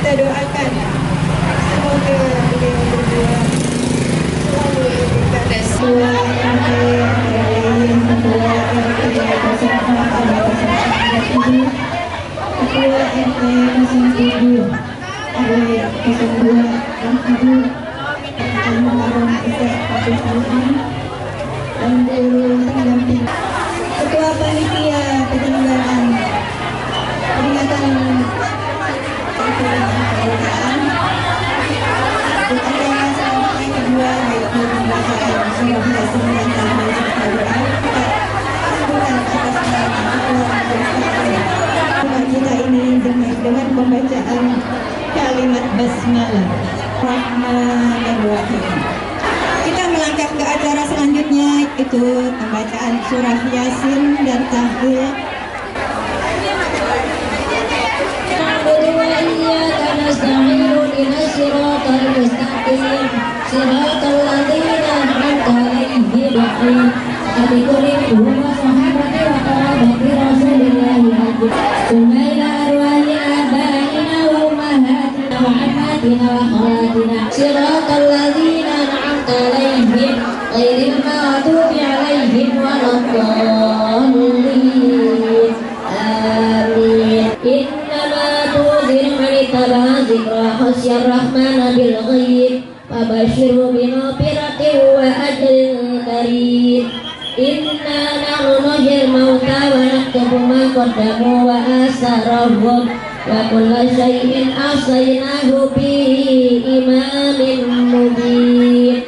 kita doakan semoga beliau berdua selalu diberikan ketua RT ketua RT bersama ketua RT 07 RW 02 dan Ibu Almarhum Ustaz Abdul Halim dan guru pendamping ketua panitia penyelenggaraan peringatan kemerdekaan untuk acara selamat yang kedua yaitu pembacaan surah Yasin dan tambahan serta doa kita sambungkan atas nama kita ini dengan pembacaan kalimat basmalah Rahmanir-Rahim. Kita melangkah ke acara selanjutnya itu pembacaan surah Yasin dan tahiyat. Rahman bil ghaib fabashirhu bi maghfiratin wa ajrin karim. Inna nahnu nuhyil mauta wa naktubu ma qaddamu wa asarahum wa kulla shay'in ahsaynahu fi imamin mubin.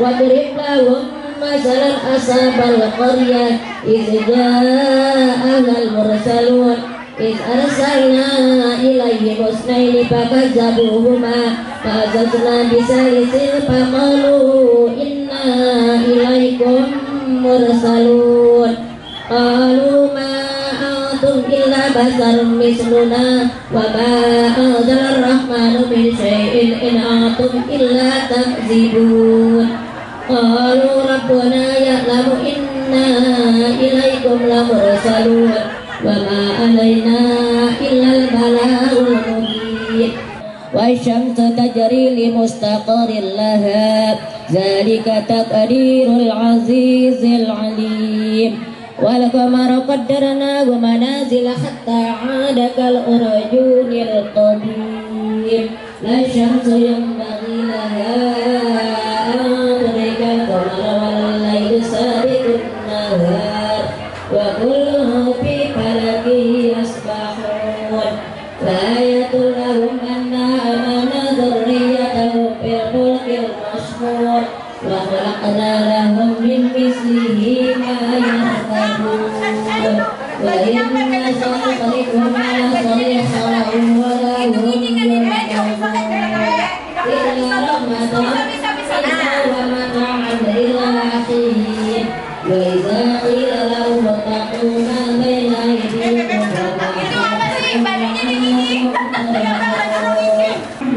Wadrib lahum masalan ashabal qaryah idh ja'ahal mursalun إذ أرسلنا إليهم اثنين فكذبوهما فعززنا بثالث فقالوا إنا إليكم مرسلون قالوا ما أنتم إلا بشر مثلنا وما أنزل الرحمن من شيء إن أنتم إلا تكذبون قالوا ربنا يعلم إنا إليكم لمرسلون وما علينا إلا البلاغ المبين والشمس تجري لمستقر لها ذلك تقدير العزيز العليم والقمر قدرناه منازل حتى عاد كالأرجون القديم لا الشمس ينبغي لها أن تدرك القمر ولا الليل سابق النهار وكلهم في فلك يسبحون وآية لهم أنا أمنا ذريتهم في الفلك المشحون وخلقنا لهم من مثله ما يركبون وإن نشأ نغرقهم على صريخا ولا هم يركبون إلا رحمة منا ومتاعا إلى حين وإذا قيل لهم اتقوا ما بين أيديكم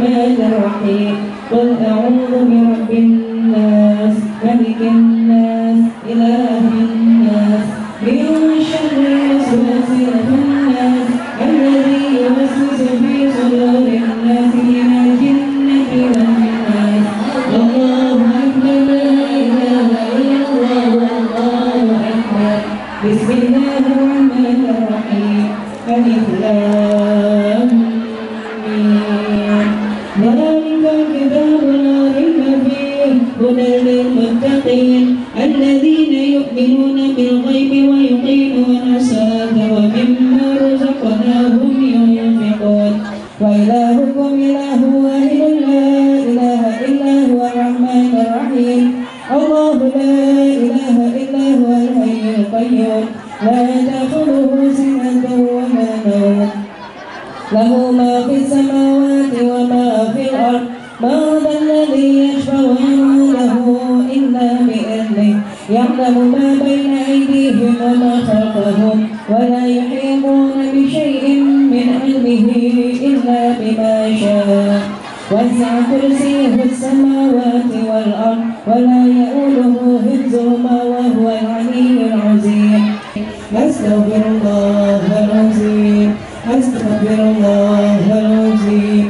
الرحمن الرحيم قل أعوذ برب الناس ملك الناس إله الناس من شر الوسواس الخناس الذي يوسوس في صدور الناس من الجنة والناس الله أكبر لا إله إلا الله والله أكبر بسم الله الرحمن الرحيم ألف لام ميم ذلك الكتاب لا ريب فيه هدى للمتقين الذين يؤمنون بالغيب ويقيمون الصلاة ومما رزقناهم ينفقون وإلهكم إله واحد لا إله إلا هو الرحمن الرحيم الله لا إله إلا هو الحي القيوم لا تأخذه سنة ولا نوم له ما في السماوات وما في الأرض من ذا الذي يشفع عنده إلا بإذنه يعلم ما بين أيديهم وما خلفهم ولا يحيطون بشيء من علمه إلا بما شاء وسع كرسيه السماوات والأرض ولا يؤوده حفظهما وهو العلي العظيم أستغفر الله العظيم أستغفر الله العظيم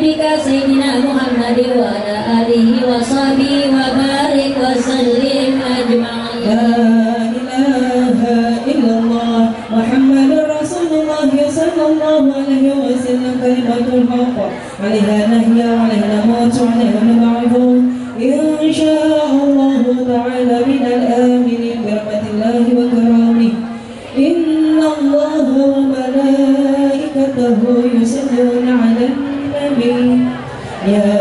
صلى الله عليه وسلم كلمة الحق عليها نحيا وعليها نموت وعليها نبعث إن شاء الله تعالى من الآمنين برحمة الله وكرامه. إن الله وملائكته يصلون على النبي يا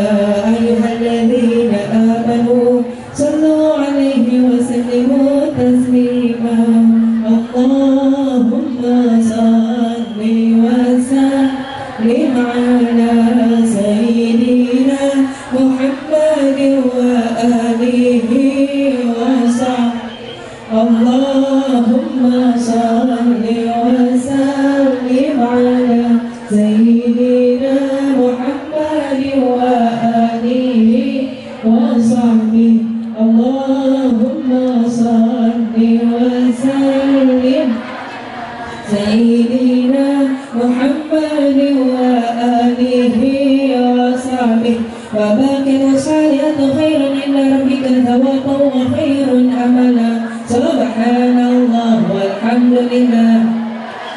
أيها الذين آمنوا صلوا عليه وسلموا تسليما. اللهم صل وسلم على سيدنا محمد وآله وصحبه. اللهم صل وسلم على سيدنا محمد وآله وصحبه. اللهم صل وسلم سيدنا محمد وآله وصحبه. وباقي الصالحات خير عند ربك ثوابا وخير أملا. سبحان الله والحمد لله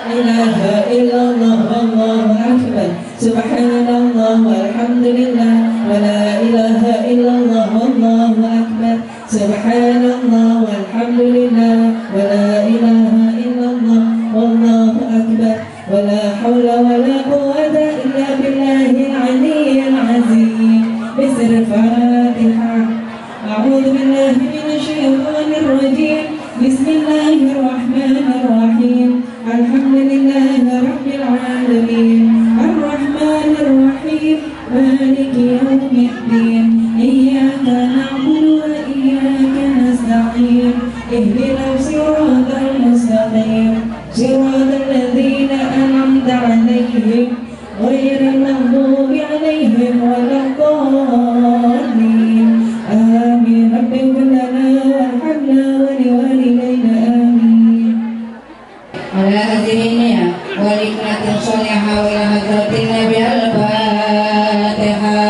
لا إله إلا الله والله أكبر. سبحان الله والحمد لله ولا إله إلا الله والله أكبر. سبحان الله والحمد لله ولا إله إلا الله والله أكبر. ولا حول ولا قوة إلا بالله العلي العظيم. بسر الفاتحة. أعوذ بالله من الشيطان الرجيم. بسم الله الرحمن الرحيم. الحمد لله رب العالمين الرحمن الرحيم مالك يوم الدين. إياك نعبد وإياك نستعين. اهدنا الصراط المستقيم صراط الذين أنعمت عليهم غير المغضوب عليهم ولا الضالين. آمين. رب اغفر لنا وارحمنا ولوالدينا آمين. على أذننا ولكنة صالحة وإلى حضرة النبي الفاتحة.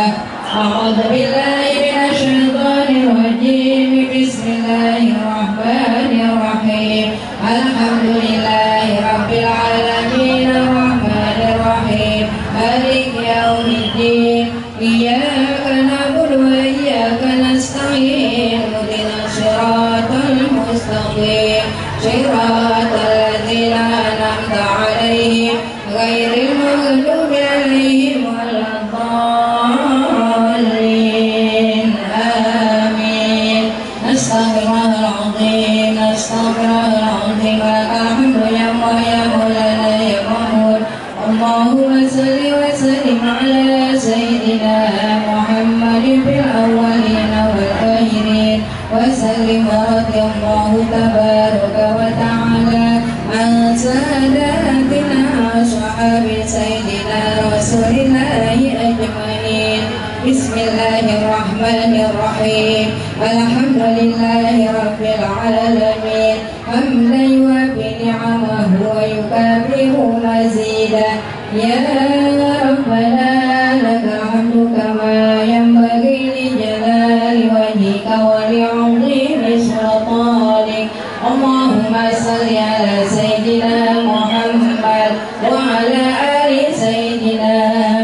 أعوذ بالله من الشيطان الرجيم. بسم الله الرحمن الرحيم. الحمد لله رب العالمين الرحمن الرحيم مالك يوم الدين. إياك نعبد وإياك نستعين. اهدنا الصراط المستقيم صراط الذين أنعمت عليهم غير المغضوب عليهم ولا الضالين. آمين. أستغفر الله العظيم أستغفر الله العظيم. الحمد لله يا مولانا يا محمود. اللهم صل وسلم على سيدنا محمد في الأولين والآخرين وسلم. رضي الله تبارك وتعالى عن ساداتنا أصحاب سيدنا رسول الله أجمعين. بسم الله الرحمن الرحيم. الحمد لله رب العالمين حمدا يوافي نعمه ويكافئ مزيدا. يا ربنا لك الحمد كما ينبغي لجلال وجهك ولعظيم سلطانك. اللهم صل على سيدنا محمد وعلى آل سيدنا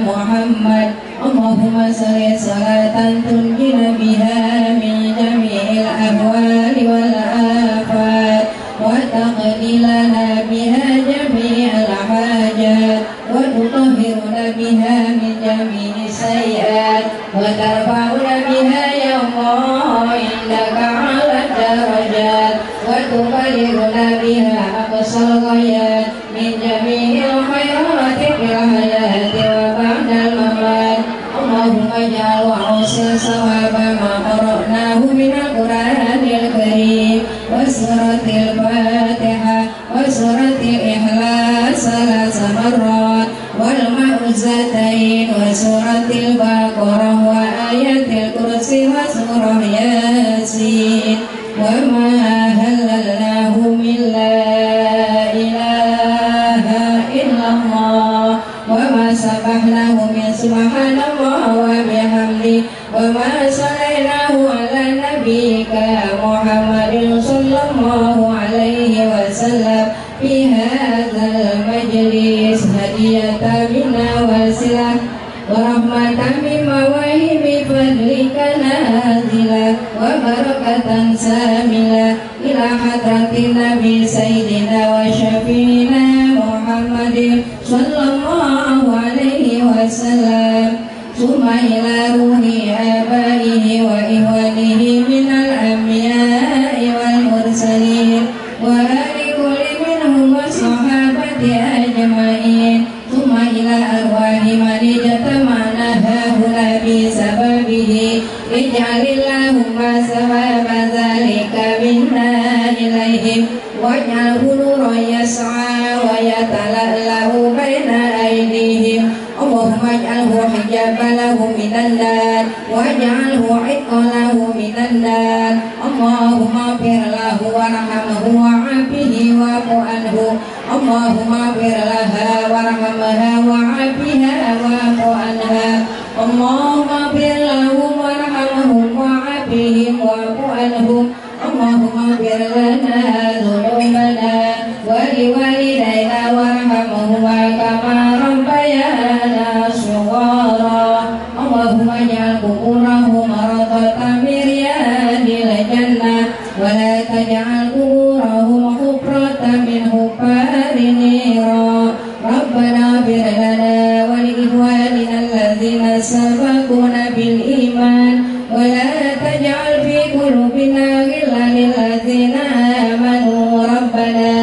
محمد. اللهم صل صلاة تنجينا بها من جميع الأهوال والآفات وتقضي لنا بها جميع الحاجات وتطهرنا بها من جميع السيئات وترفعنا بها يا الله عندك على الدرجات وتبلغنا بها أقصى الغايات من جميع الخيرات في الحياة وبعد الممات. اللهم اجعل وحسن ثواب ما قرأناه من القرآن الكريم وسورة الفاتحة وسورة الإخلاص 3 مرات والمعوذتين وسورة البقرة وآية الكرسي وسورة ياسين وما هللناه من لا إله إلا الله وما سبحناه من سبحان الله وبحمده وما صليناه على نبيك محمد صلى الله عليه وسلم في هذا المجلس هدية barakatan samila ila hadratin Nabi Sayyidina wa Syafi'ina Muhammadin sallallahu alaihi wasallam. Summa ila ruhi abaihi wa ihwanihi minal anbiya'i wal mursalin wa ali kulli minhum wa sahabati ajma'in. Summa ila arwahi man ijtama'na hahuna bi sababihi ij'alillahumma sababa dhalika minna ilaihim waj'alhu nuran yas'a wa yatala'lahu baina aydihim. Allahumma ij'alhu hijaban lahu minan nar waj'alhu 'itqan lahu minan nar. Allahumma ighfir lahu warhamhu wa'afihi wa'fu anhu. Allahumma ighfir laha warhamha wa'afiha wa'fu anha. Allahumma ighfir lahum warhamhum wa'afihim wa'fu anhum. Allahumma ighfir lana dhunubana wa liwalidayna warhamhuma kama rabbayana shighara. Allahumma ij'al quburahum rawdatan min riyadil jannah wa la taj'al quburahum hufratan min hufarin nira. Rabbana ighfir lana wa li ikhwanina alladhina sabaquna bil iman wa la taj'al fi qulubina ghillan lil ladzina amanu rabbana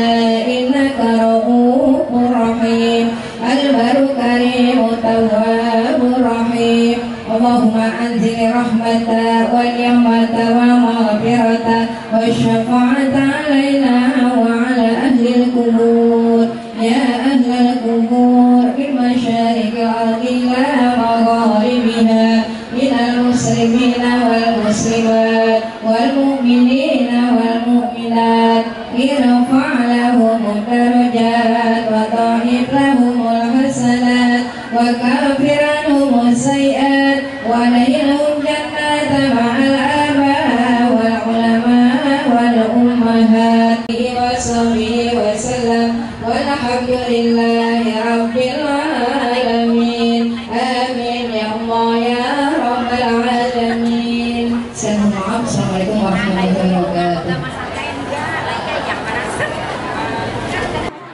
innaka ra'ufur rahim al-baru karim tawwabur rahim. Allahumma anzil rahmata wa ni'mata wa maghfirata wa syafa'ata alaina wa ala ahli al-qubur ya ahli al-qubur bi masyariqil ardi ila magharibiha minal muslimina wal muslimat wal mu'minina wal mu'minat irfa' lahum darajat wa ta'if lahumul hasanat wa kafir anhum sayyi'at wa nahilhum jannata ma'al aba wal ulama wal ummahat wa sahbihi wa sallam walhamdulillahi rabbil alamin. Amin ya Allah ya rabbal alamin. Saya mohon maaf. Assalamualaikum warahmatullahi wabarakatuh.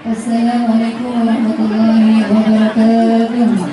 Assalamualaikum warahmatullahi wabarakatuh.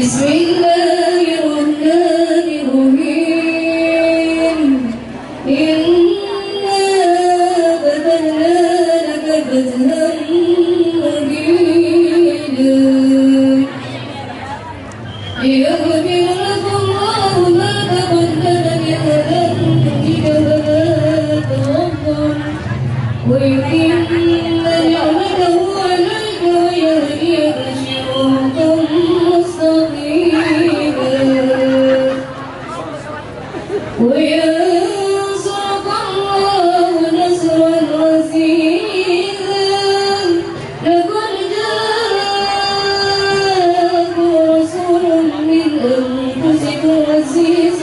بسم الله الرحمن الرحيم إنا فتحنا لك فتحا مبينا ليغفر لك الله ما تقدم من ذنبك وما تأخر ويتم نعمته عليك ويهديك صراطا مستقيما وينصرك الله نصرا عزيزا لقد جاءكم رسول من أنفسكم عزيز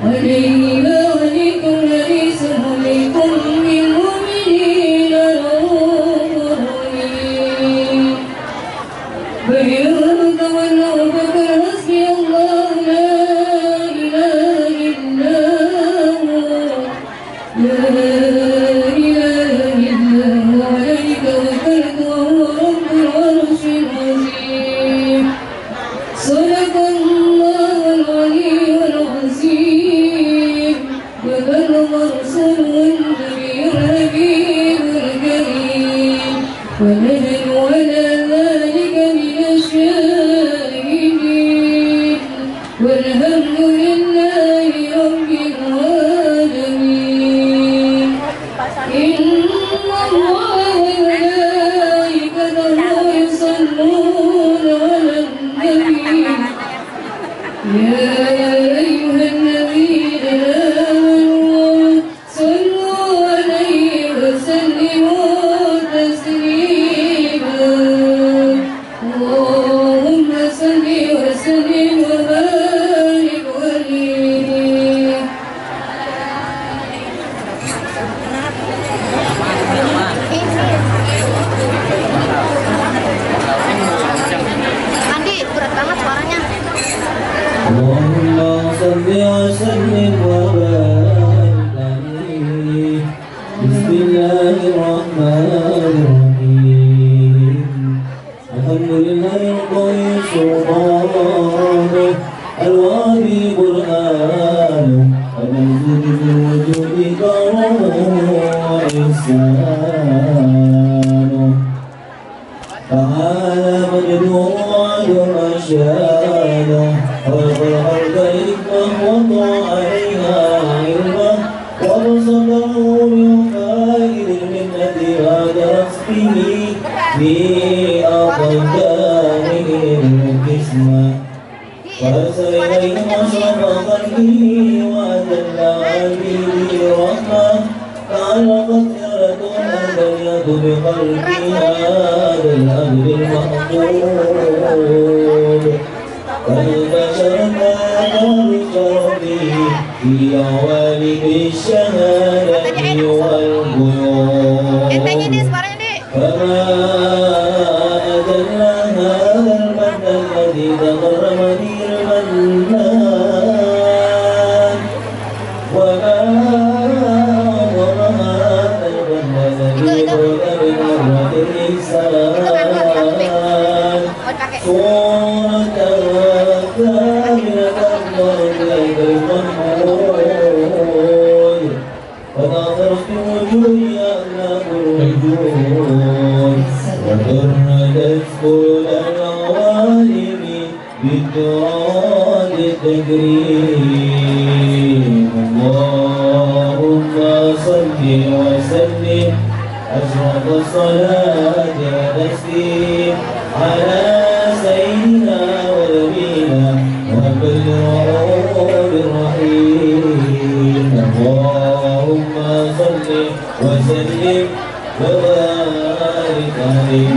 عليه ما عنتم حريص عليكم بالمؤمنين رؤوف رحيم فإن تولوا فقل حسبي الله لا إله إلا هو لا إله إلا هو عليه توكلت وهو رب العرش العظيم صدق الله العلي العظيم وبلغ رسوله النبي الحبيب الكريم ونحن على ذلك من الشاهدين والحمد لله رب العالمين إن الله وملائكته يصلون على النبي يا أيها الذين آمنوا صلوا عليه وسلموا تسليما اللهم صل وسلم وبارك عليه Andi, berat banget suaranya. Allahumma salli wa sallim wa barik alaihi. Bismillahirrahmanirrahim. Alhamdulillahi rabbil sultan al-wadi qur'an al-wujud wujudi karuhu wa ihsanu ta'ala majduhu wa شانه خلق الأرض حكمة وضع عليها علمه وبسطه بفائد المنة بعد رزقه في أقدامه القسمة وأرسل إليهم أشرف خلقه وأذل عبيده رحمة تعلقت إرادة البرية بخلق هذا الأمر المحمود فانتشرنا بشرفه في عوالم الشهادة والغيوب فما أجل هذا المن الذي تكرمني المنان وما أعظم هذا المن الذي قلت بمرة الإنسان صورة كاملة مرضية المحمود ونظرت وجوهي أخلاق الوجود وتردت كل العوالم بالتراد التكريم اللهم صل وسلم أشرف الصلاة والتسليم على سيدنا ونبينا وكل رؤوف رحيم اللهم صل وسلم وبارك عليه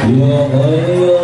يا خير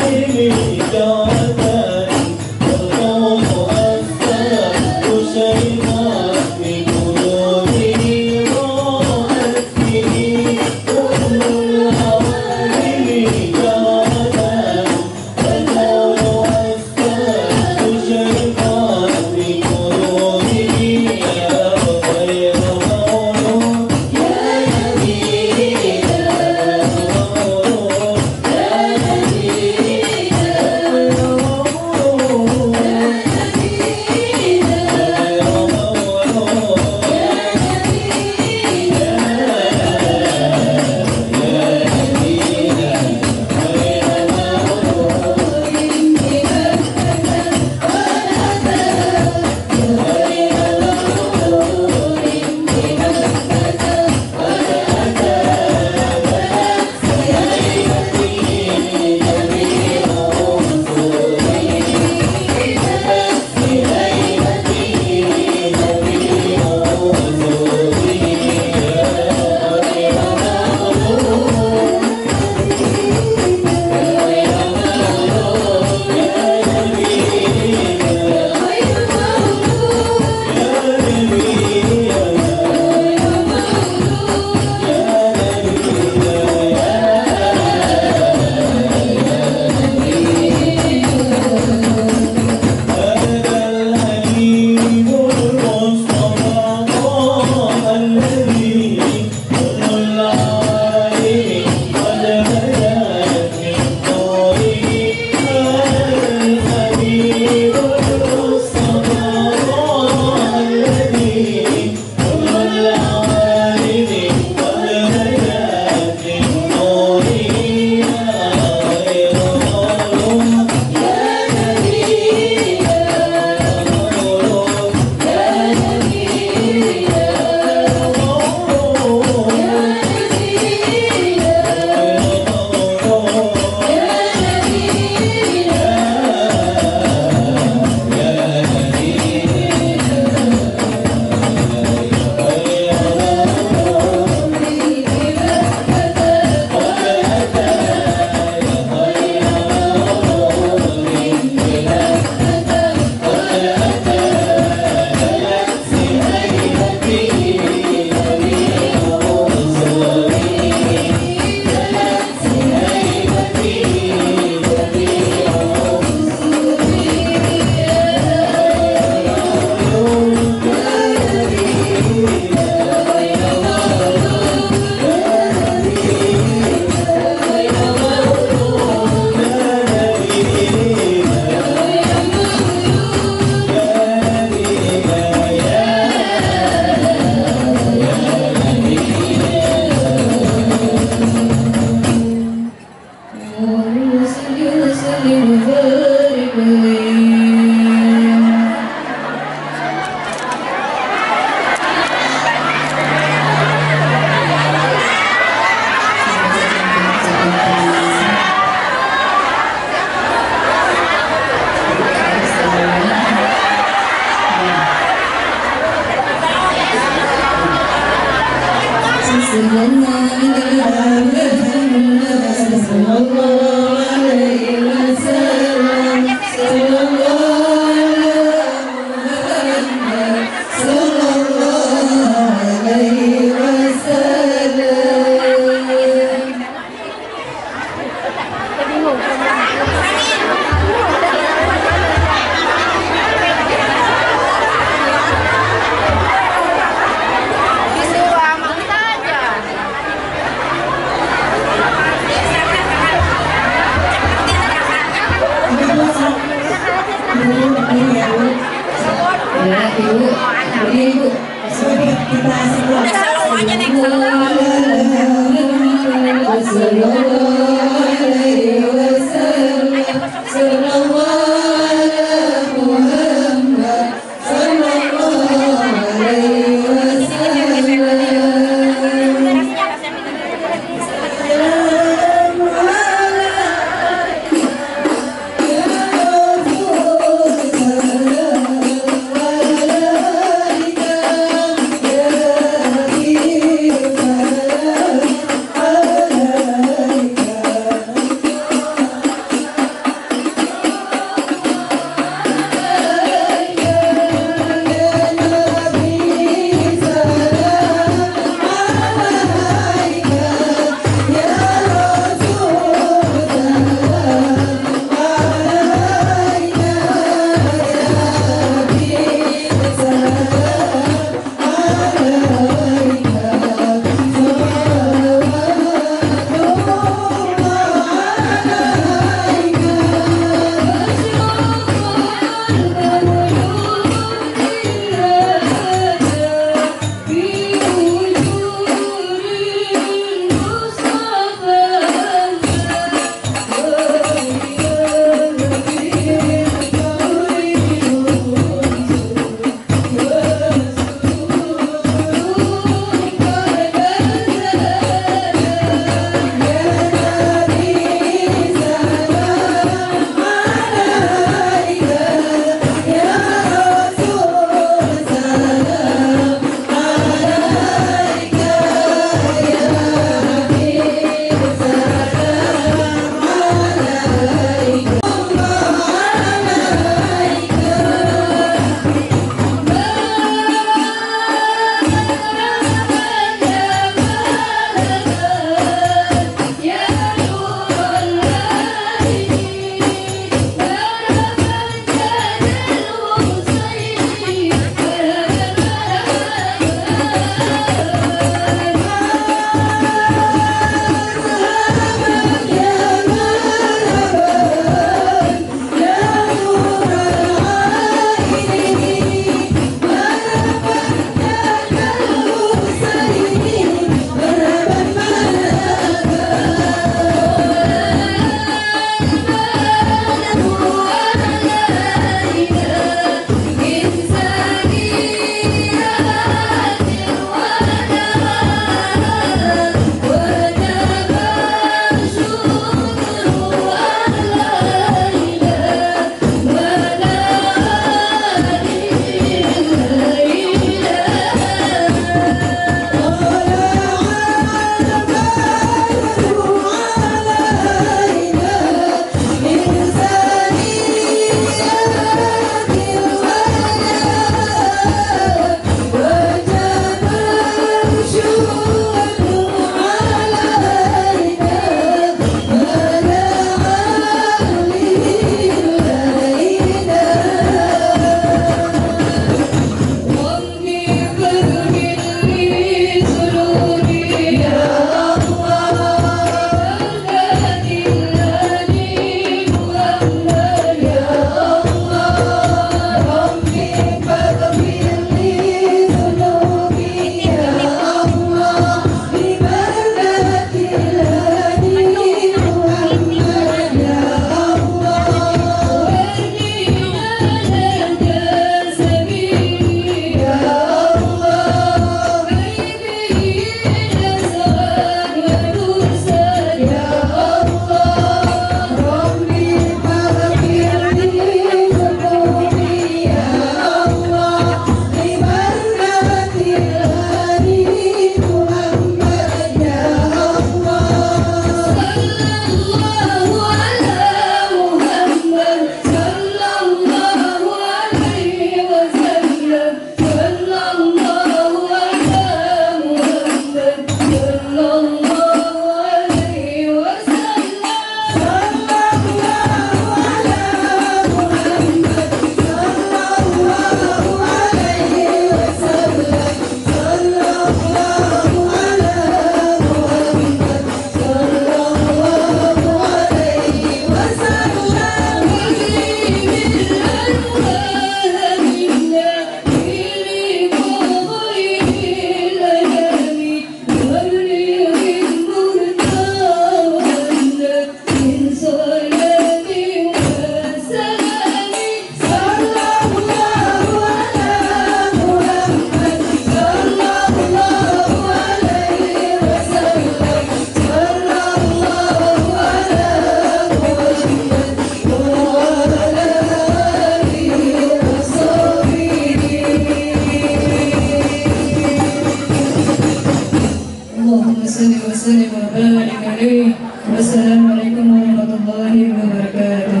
وبارك عليه. والسلام عليكم ورحمة الله وبركاته.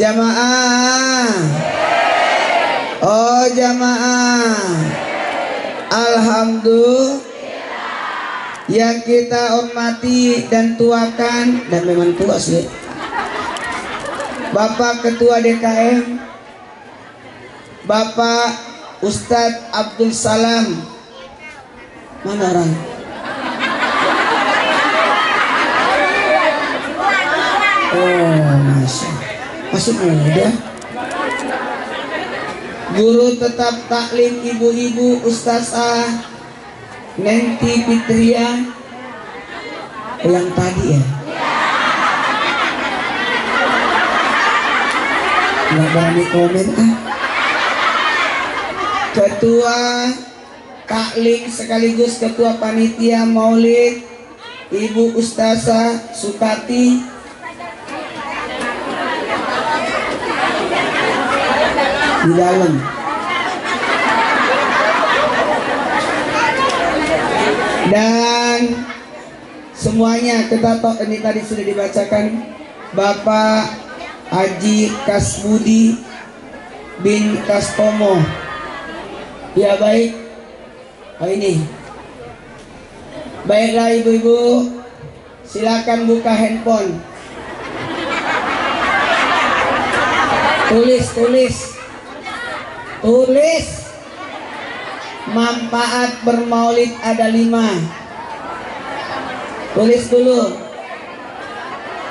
Jamaah. Oh jamaah. Alhamdulillah. Yang kita hormati dan tuakan, dan memang tua sih, Bapak Ketua DKM, Bapak Ustadz Abdul Salam. Mana orang? Oh, masuk muda. Guru tetap taklim ibu-ibu Ustazah Nenti Fitria yang tadi ya. Nggak berani komen ah. Ketua taklim sekaligus ketua panitia Maulid Ibu Ustazah Sukati. Di dalam. Dan semuanya kita tahu ini tadi sudah dibacakan, Bapak Haji Kasbudi bin Kastomo. Ya baik. Oh ini. Baiklah ibu-ibu, silakan buka handphone. Tulis manfaat bermaulid ada 5. Tulis dulu.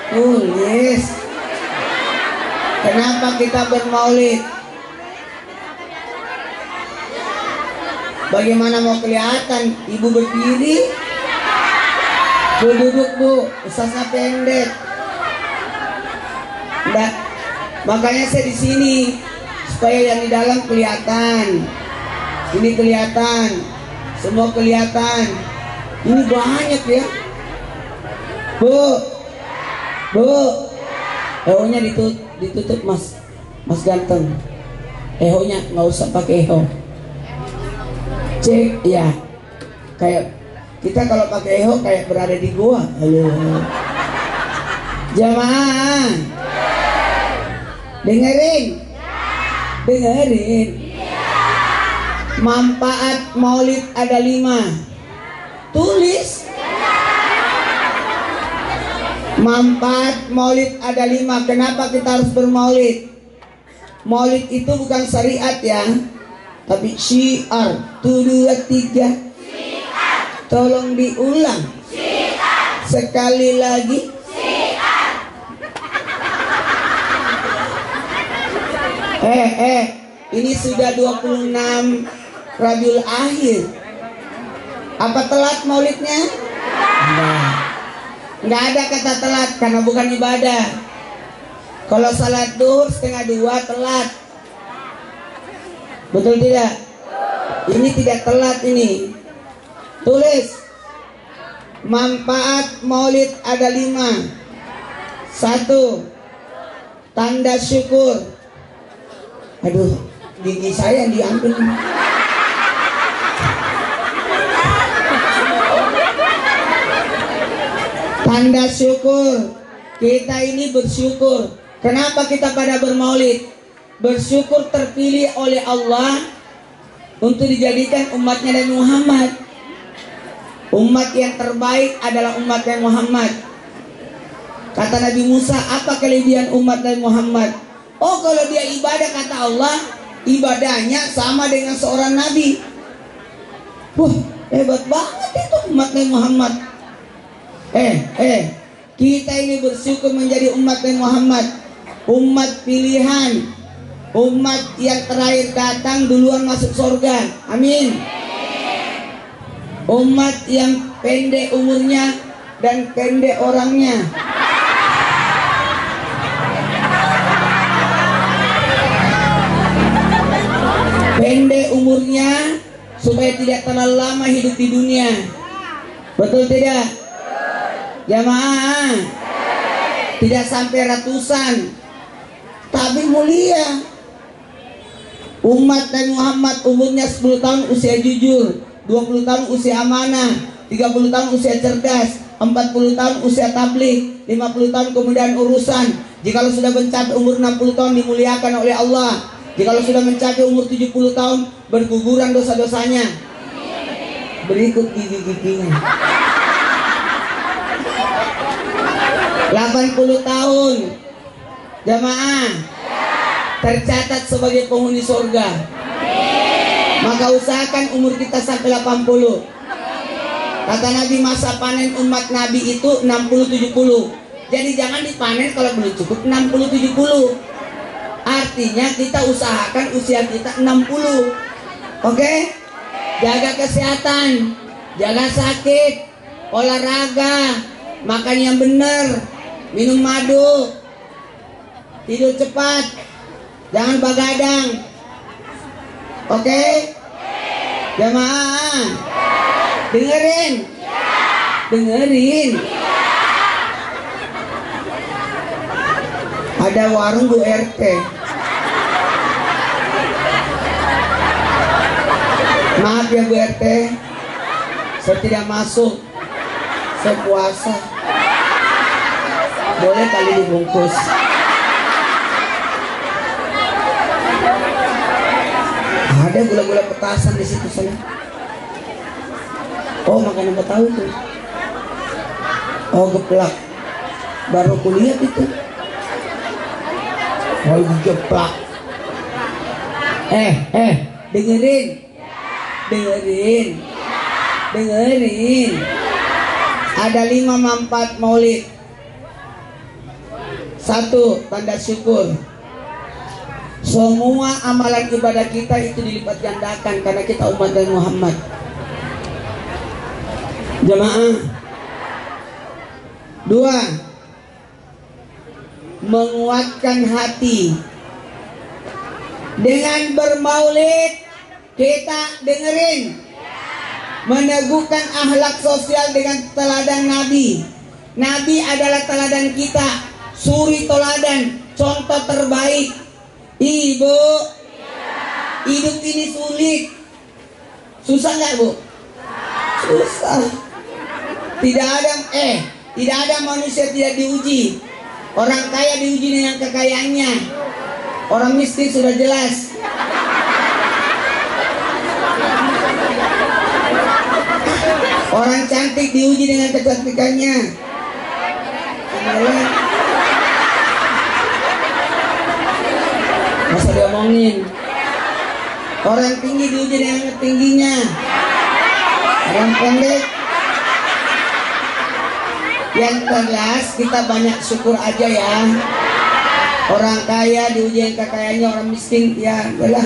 Tulis. Kenapa kita bermaulid? Bagaimana mau kelihatan? Ibu berdiri, Bu duduk bu, Ustaznya pendek. Enggak. Makanya saya di sini supaya yang di dalam kelihatan. Ini kelihatan, semua kelihatan. Ini banyak ya. Bu, eho-nya ditutup mas ganteng. Eho-nya nggak usah pakai eho. Cek ya, kayak kita kalau pakai eho kayak berada di gua. Halo. Jamaah, dengerin. Manfaat maulid ada 5. Tulis. Manfaat maulid ada 5. Kenapa kita harus bermaulid? Maulid itu bukan syariat ya, tapi syiar. 1, 2, 3. Tolong diulang. Sekali lagi. Ini sudah 26 Rabiul Akhir. Apa telat maulidnya? Enggak ada kata telat karena bukan ibadah. Kalau salat duhur 1:30 telat. Betul tidak? Ini tidak telat ini. Tulis. Manfaat maulid ada 5. 1. Tanda syukur. Aduh, gigi saya yang diambil. Tanda syukur. Kita ini bersyukur. Kenapa kita pada bermaulid? Bersyukur terpilih oleh Allah untuk dijadikan umatnya Nabi Muhammad. Umat yang terbaik adalah umat Nabi Muhammad. Kata Nabi Musa, apa kelebihan umat Nabi Muhammad? Oh, kalau dia ibadah, kata Allah, ibadahnya sama dengan seorang nabi. Wah, hebat banget itu umat Nabi Muhammad. Kita ini bersyukur menjadi umat Nabi Muhammad, umat pilihan, umat yang terakhir datang duluan masuk surga. Amin. Umat yang pendek umurnya dan pendek orangnya. Pendek umurnya supaya tidak terlalu lama hidup di dunia. Betul tidak? Jamaah, tidak sampai ratusan, tapi mulia. Umat Nabi Muhammad umurnya 10 tahun usia jujur, 20 tahun usia amanah, 30 tahun usia cerdas, 40 tahun usia tabligh, 50 tahun kemudian urusan. Jikalau sudah mencapai umur 60 tahun dimuliakan oleh Allah. Jikalau sudah mencapai umur 70 tahun berguguran dosa-dosanya. Berikut gigi-giginya. 80 tahun jamaah tercatat sebagai penghuni surga. Maka usahakan umur kita sampai 80. Kata Nabi masa panen umat Nabi itu 60-70. Jadi jangan dipanen kalau belum cukup 60-70. Artinya kita usahakan usia kita 60. Oke? Jaga kesehatan, jaga sakit, olahraga, makan yang benar, minum madu, tidur cepat, jangan begadang. Oke? Jamaah dengerin, dengerin. Ada warung Bu RT. Maaf ya Bu RT, saya tidak masuk, saya puasa. Boleh kali dibungkus. Ada gula-gula petasan di situ sana. Oh, makanan Betawi tuh. Oh, geplak. Baru kulihat itu. Oh, geplak. Dengerin. Dengerin. Dengerin. Ada 5 manfaat maulid. 1. Tanda syukur. Semua amalan ibadah kita itu dilipat gandakan karena kita umat Nabi Muhammad. Jamaah. 2. Menguatkan hati. Dengan bermaulid kita dengerin, meneguhkan akhlak sosial dengan teladan Nabi. Nabi adalah teladan kita, suri teladan, contoh terbaik. Ibu, hidup ini sulit. Susah nggak Bu? Susah. Tidak ada manusia tidak diuji. Orang kaya diuji dengan kekayaannya. Orang miskin sudah jelas. Orang cantik diuji dengan kecantikannya. Masa diomongin. Orang tinggi diuji dengan tingginya. Orang pendek. Yang jelas kita banyak syukur aja ya. Orang kaya diuji dengan kekayaannya, orang miskin ya adalah.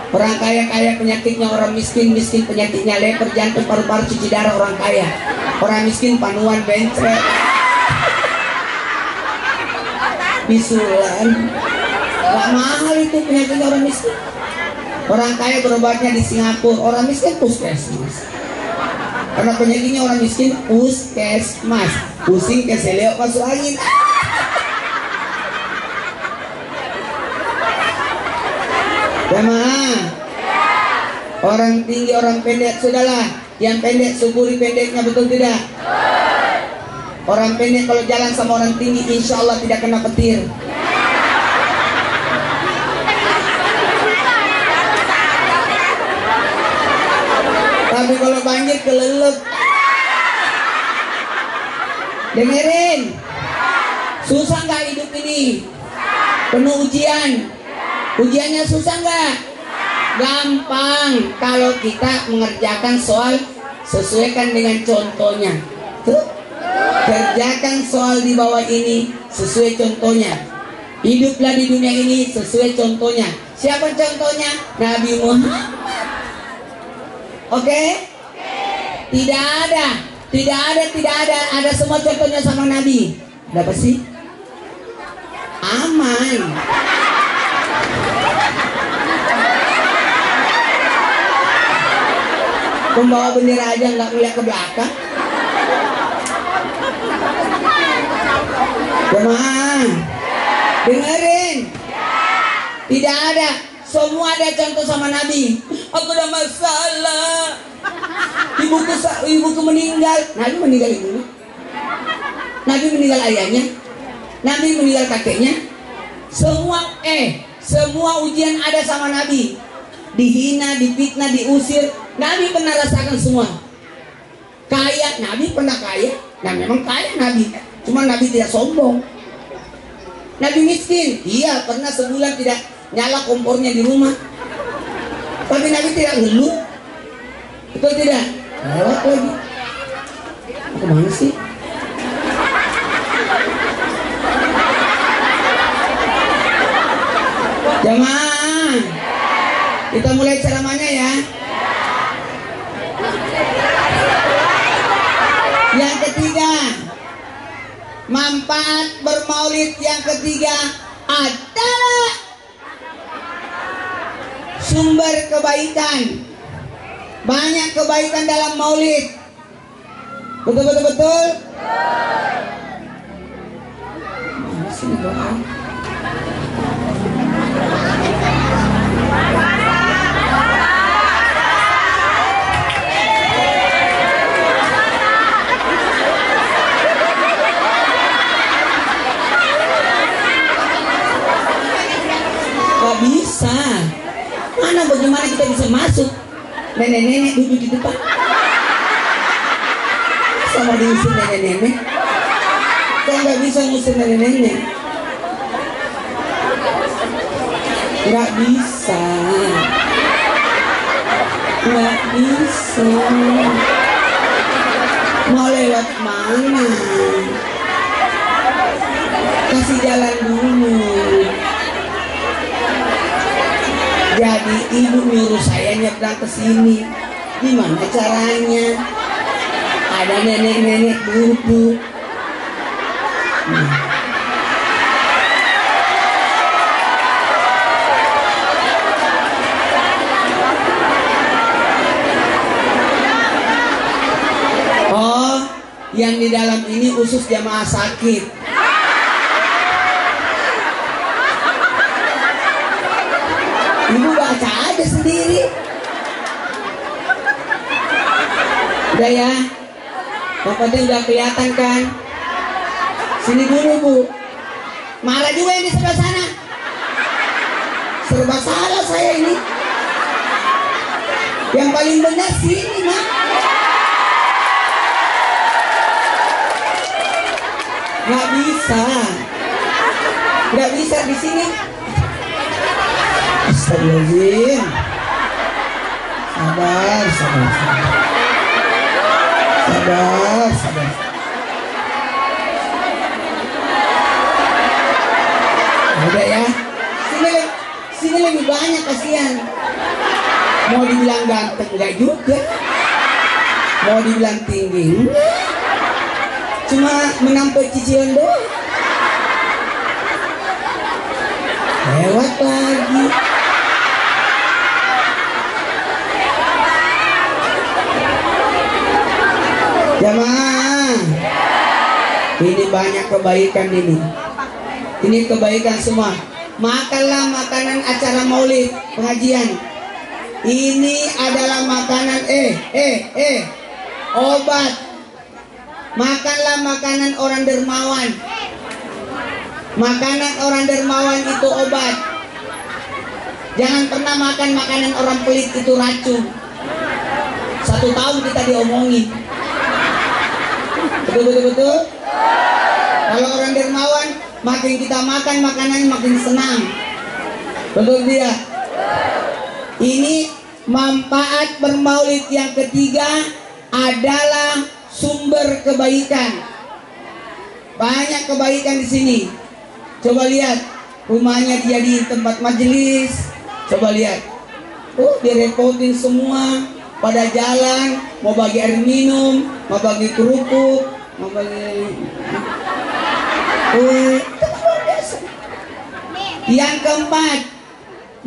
Orang kaya penyakitnya, orang miskin penyakitnya leper, jantung, paru-paru, cuci darah orang kaya. Orang miskin panuan, bencret, bisulan. Gak mahal itu penyakitnya orang miskin. Orang kaya berobatnya di Singapura, orang miskin puskesmas. Karena penyakitnya orang miskin puskesmas. Pusing keseleo masuk angin. Jamaah, orang tinggi, orang pendek, sudahlah. Yang pendek syukuri pendeknya, betul tidak? Orang pendek kalau jalan sama orang tinggi insya Allah tidak kena petir. Tapi kalau banjir kelelep. Dengerin, susah nggak hidup ini? Penuh ujian. Ujiannya susah nggak? Gampang kalau kita mengerjakan soal sesuaikan dengan contohnya. Tuh, kerjakan soal di bawah ini sesuai contohnya. Hiduplah di dunia ini sesuai contohnya. Siapa contohnya? Nabi Muhammad. Oke? Tidak ada. Ada semua contohnya sama Nabi. Ada apa sih? Aman. Pembawa bendera aja nggak melihat ke belakang. Jemaah, dengerin. Tidak ada. Semua ada contoh sama Nabi. aku ada masalah. Ibuku meninggal. Nabi meninggal ibunya. Nabi meninggal ayahnya. Nabi meninggal kakeknya. Semua ujian ada sama Nabi. Dihina, difitnah, diusir. Nabi pernah rasakan semua. Kaya, Nabi pernah kaya. Nah memang kaya Nabi. Cuma Nabi tidak sombong. Nabi miskin. Iya, pernah sebulan tidak nyala kompornya di rumah. Tapi Nabi tidak ngeluh. Betul tidak? Lewat lagi. Kemana sih? Jamaah, kita mulai ceramahnya ya. Yang ketiga, manfaat bermaulid yang ketiga adalah sumber kebaikan. Banyak kebaikan dalam maulid. Betul. Gak bisa. Mana bagaimana kita bisa masuk? Nenek-nenek duduk di depan. Sama diusir nenek-nenek. Saya nggak bisa ngusir nenek-nenek. Nggak bisa. Mau lewat mana? Kasih jalan dulu. Jadi ibu nyuruh saya nyebrang ke sini. Gimana caranya? Ada nenek-nenek duduk. Oh, yang di dalam ini khusus jamaah sakit. Ibu baca aja sendiri. Udah ya. Bapaknya udah kelihatan kan. Sini dulu Bu. Marah juga yang di sebelah sana. Serba salah saya ini. Yang paling benar sini Mak. Nggak bisa di sini. Astagfirullahaladzim. Sabar. Udah ya. Sini lebih banyak kasihan. Mau dibilang ganteng enggak juga. Mau dibilang tinggi enggak. Cuma menampil cicilan doang. Lewat lagi. Jamaah, ini banyak kebaikan ini. Ini kebaikan semua. Makanlah makanan acara maulid pengajian. Ini adalah makanan obat. Makanlah makanan orang dermawan. Makanan orang dermawan itu obat. Jangan pernah makan makanan orang pelit, itu racun. 1 tahun kita diomongin. Betul. Kalau orang dermawan, makin kita makan makanannya makin senang. Betul dia. Ini manfaat bermaulid yang ketiga adalah sumber kebaikan. Banyak kebaikan di sini. Coba lihat, rumahnya dijadiin tempat majelis. Coba lihat. Direpotin semua. Pada jalan, mau bagi air minum, mau bagi kerupuk, mau bagi Yang keempat,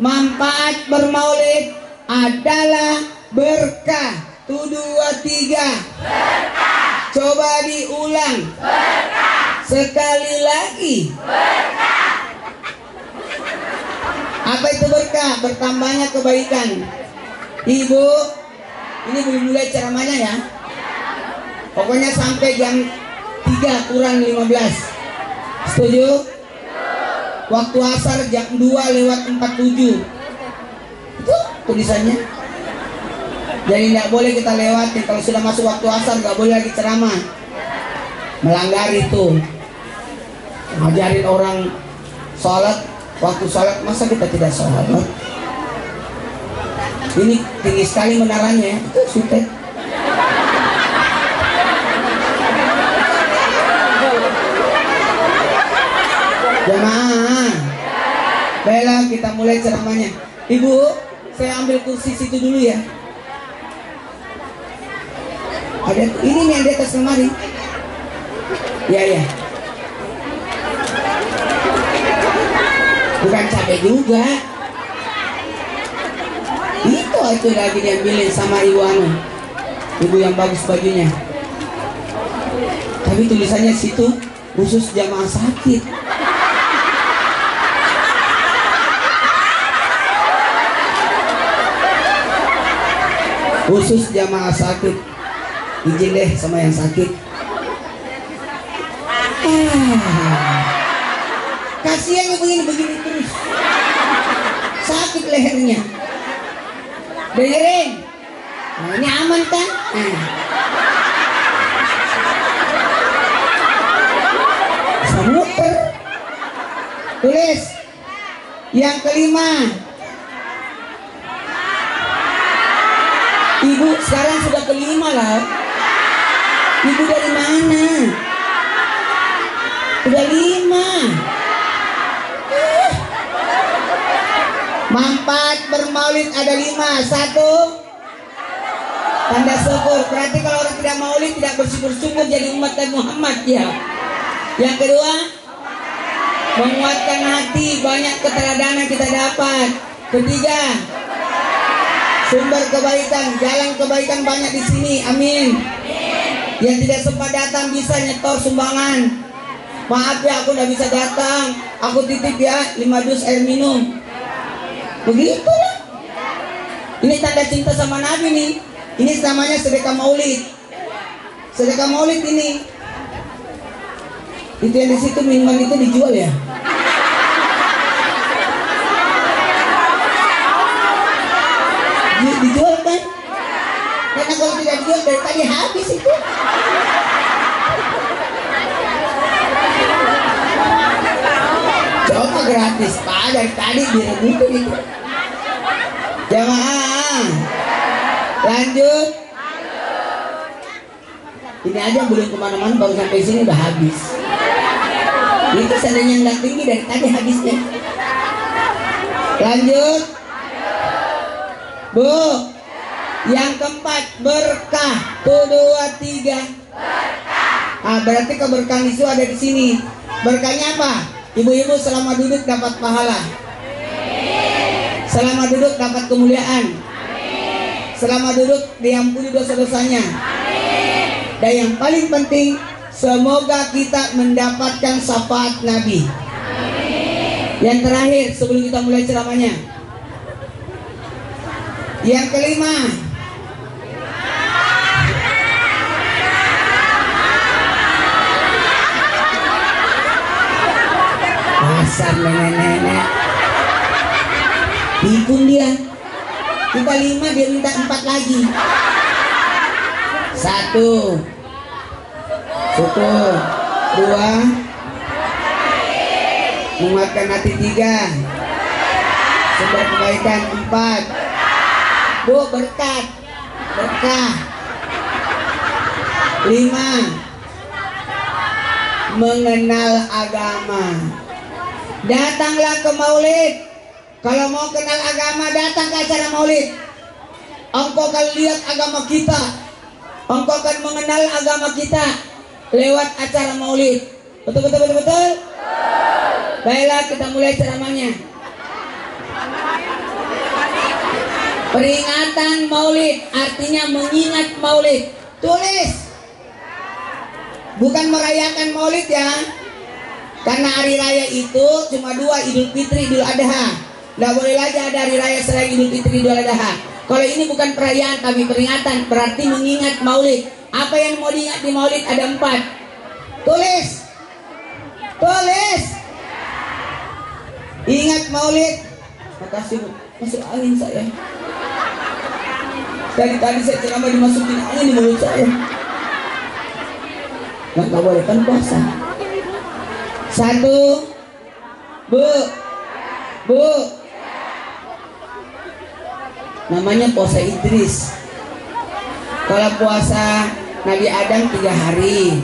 manfaat bermaulid adalah berkah. 1, 2, 3. Berkah. Coba diulang. Berkah. Sekali lagi. Berkah. Apa itu berkah? Bertambahnya kebaikan. Ibu, ini belum mulai ceramahnya ya. Pokoknya sampai jam 3 kurang 15. Setuju? Waktu asar jam 2:47. Itu tulisannya. Jadi tidak boleh kita lewati. Kalau sudah masuk waktu asar nggak boleh lagi ceramah. Melanggar itu. Ngajarin orang sholat, waktu sholat masa kita tidak sholat? Ini tinggi sekali menaranya, itu sutet. Jamaah, baiklah kita mulai ceramahnya. Ibu, saya ambil kursi situ dulu ya. Ada ini nih yang di atas lemari. Ya. Bukan capek juga. Itu lagi diambilin sama ibu anu. Ibu yang bagus bajunya. Tapi tulisannya situ khusus jamaah sakit. Khusus jamaah sakit. Izin deh sama yang sakit. Kasihan yang begini terus. Sakit lehernya. Dengerin. Nah, ini aman kan? Muter. Tulis. Yang kelima. Ibu sekarang sudah kelima lah. Ibu dari mana? Sudah 5. Manfaat bermaulid ada 5. 1, tanda syukur. Berarti kalau orang tidak maulid tidak bersyukur-syukur jadi umat Nabi Muhammad ya. Yang kedua, menguatkan hati, banyak keteladanan kita dapat. Ketiga, sumber kebaikan, jalan kebaikan banyak di sini. Amin. Yang tidak sempat datang bisa nyetor sumbangan. Maaf ya, aku tidak bisa datang. Aku titip ya 5 dus air minum. Begitulah. Ini tanda cinta sama Nabi nih. Ini namanya sedekah maulid. Sedekah maulid ini. Itu yang di situ minuman itu dijual ya. Dijual kan? Karena kalau tidak dijual dari tadi habis itu. Coba gratis Pak, dari tadi direbutin itu. Jamaah, lanjut. Ini aja belum kemana-mana, baru sampai sini udah habis. Itu seandainya nggak tinggi dari tadi habisnya. Lanjut. Bu, yang keempat berkah. 1, 2, 3. Berkah. Berarti keberkahan itu ada di sini. Berkahnya apa? Ibu-ibu selama duduk dapat pahala. Selama duduk dapat kemuliaan. Selama duduk diampuni dosa-dosanya. Dan yang paling penting, semoga kita mendapatkan syafaat Nabi. Yang terakhir sebelum kita mulai ceramahnya, yang kelima, dasar nenek-nenek pikun dia. Kita 5, dia minta 4 lagi. 1, syukur. 2, menguatkan hati. 3, sumber kebaikan. 4, Bu, berkat. Berkah. 5, mengenal agama. Datanglah ke maulid. Kalau mau kenal agama, datang ke acara maulid. Engkau akan lihat agama kita. Engkau akan mengenal agama kita lewat acara maulid. Betul? Baiklah, kita mulai ceramahnya. Peringatan maulid artinya mengingat maulid. Tulis. Bukan merayakan maulid ya. Karena hari raya itu cuma 2, Idul Fitri, Idul Adha. Tidak boleh lagi ada hari raya selain Idul Fitri, Idul Adha. Kalau ini bukan perayaan tapi peringatan, berarti mengingat maulid. Apa yang mau diingat di maulid? Ada 4. Tulis. Tulis. Ingat maulid. Makasih Bu. Masuk angin saya. Dari tadi saya ceramah dimasukin angin di mulut saya. Nggak boleh kan puasa. 1. Bu. Namanya puasa Idris. Kalau puasa Nabi Adam 3 hari.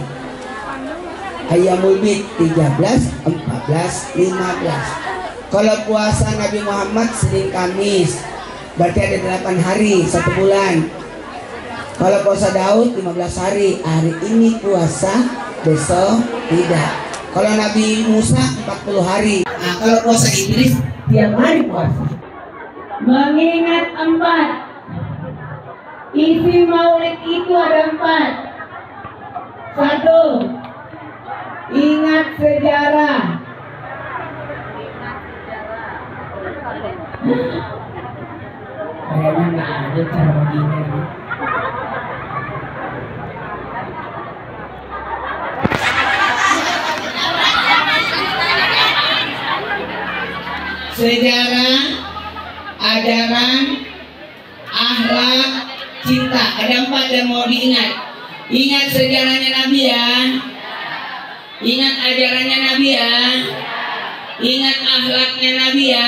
Ayyamul Bid 13, 14, 15. Kalau puasa Nabi Muhammad Senin Kamis, berarti ada 8 hari, 1 bulan. Kalau puasa Daud 15 hari. Hari ini puasa, besok tidak. Kalau Nabi Musa 40 hari. Nah, kalau puasa Idris tiap hari puasa. Mengingat 4. Isi maulid itu ada 4. 1. Ingat sejarah. Kayaknya nggak ada cara begini. Sejarah, ajaran, akhlak, cinta. Ada 4 yang mau diingat. Ingat sejarahnya Nabi ya. Ingat ajarannya Nabi ya. Ingat akhlaknya Nabi ya.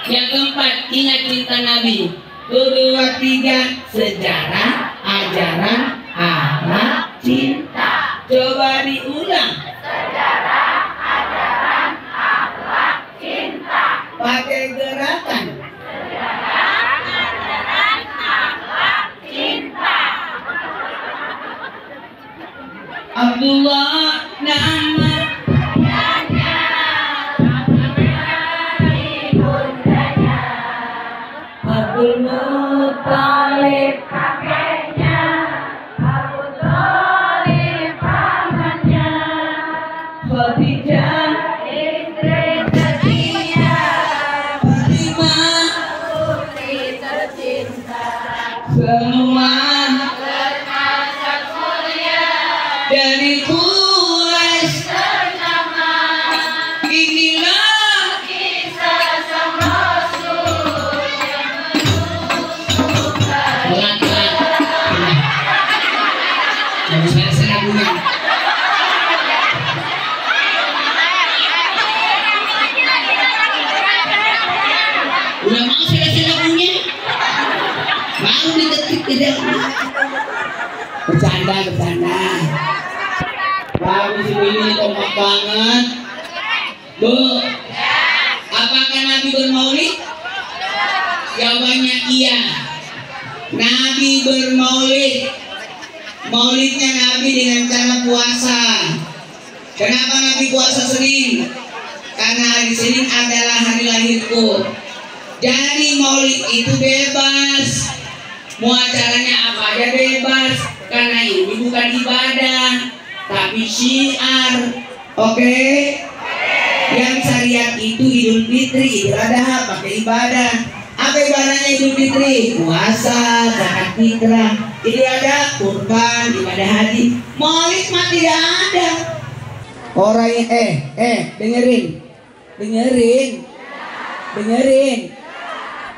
Yang keempat, ingat cinta Nabi. 1, 2, 3. Sejarah, ajaran, akhlak, cinta. Coba diulang. Sejarah, ajaran, akhlak, cinta. Pakai gerakan. Sejarah, ajaran, akhlak, cinta. Abdullah nama Abdul Muttalib kakeknya, Abu Thalib pamannya, Khadijah istri setia, Fatimah putri tercinta, semua termasuk mulia dari Quraisy ternama. Inilah kisah sang Rasul yang udah mau selesai lagunya, baru diketik tidak. Bercanda. Bagus ini kompak banget. Bu, apakah Nabi bermaulid? Jawabannya iya. Nabi bermaulid. Maulidnya Nabi dengan cara puasa. Kenapa Nabi puasa Senin? Karena hari Senin adalah hari lahirku. Jadi maulid itu bebas. Mau acaranya apa aja bebas. Karena ini bukan ibadah, tapi syiar. Oke? Yang syariat itu Idul Fitri, Idul Adha pakai ibadah. Apa ibadahnya Idul Fitri? Puasa, zakat fitrah. Idul Adha kurban, ibadah haji. Maulid mah tidak ada. Orang dengerin.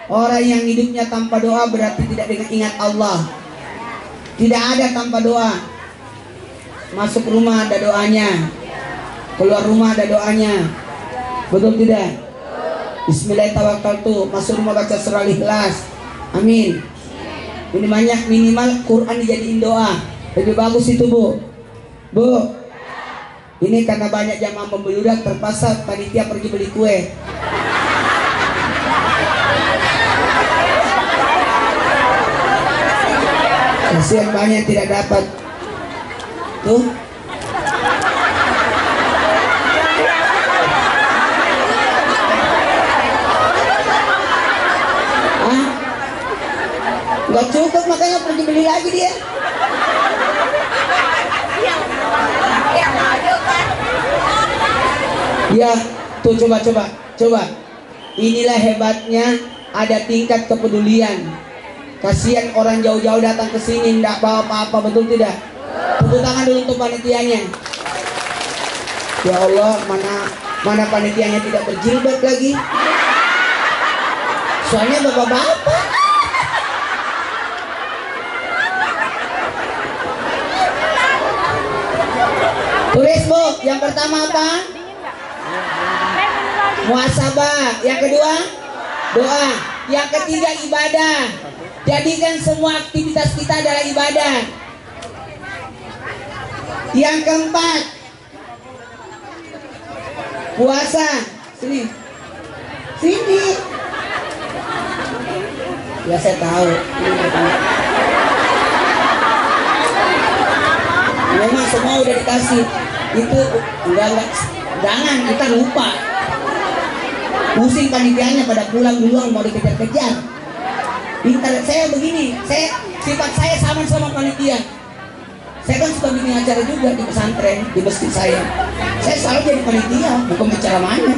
Orang yang hidupnya tanpa doa berarti tidak ingat Allah. Tidak ada tanpa doa. Masuk rumah ada doanya, keluar rumah ada doanya. Betul tidak? Bismillahirrahmanirrahim. Masuk rumah baca surah Ikhlas. Amin. Ini banyak, minimal Quran dijadiin doa. Lebih bagus itu Bu. Ini karena banyak jamaah membeludak, terpaksa panitia pergi beli kue. Kasihan banyak tidak dapat. Tuh. Gak cukup makanya pergi beli lagi dia. Ya, tuh coba. Inilah hebatnya ada tingkat kepedulian. Kasihan orang jauh-jauh datang ke sini tidak bawa apa-apa, betul tidak? Tepuk tangan dulu untuk panitianya. Ya Allah, mana panitianya tidak berjilbab lagi. Soalnya bapak-bapak. Tulis Bu, yang pertama apa? Muhasabah. Yang kedua? Doa. Yang ketiga ibadah. Jadikan semua aktivitas kita adalah ibadah. Yang keempat, puasa. Sini. Ya saya tahu. Memang semua udah dikasih. Itu enggak. Jangan, kita lupa. Pusing panitianya pada pulang duluan mau dikejar-kejar. Pintar, saya begini, sifat saya sama panitia. Saya kan suka bikin acara juga di pesantren, di masjid saya. Saya selalu jadi panitia, bukan penceramahnya.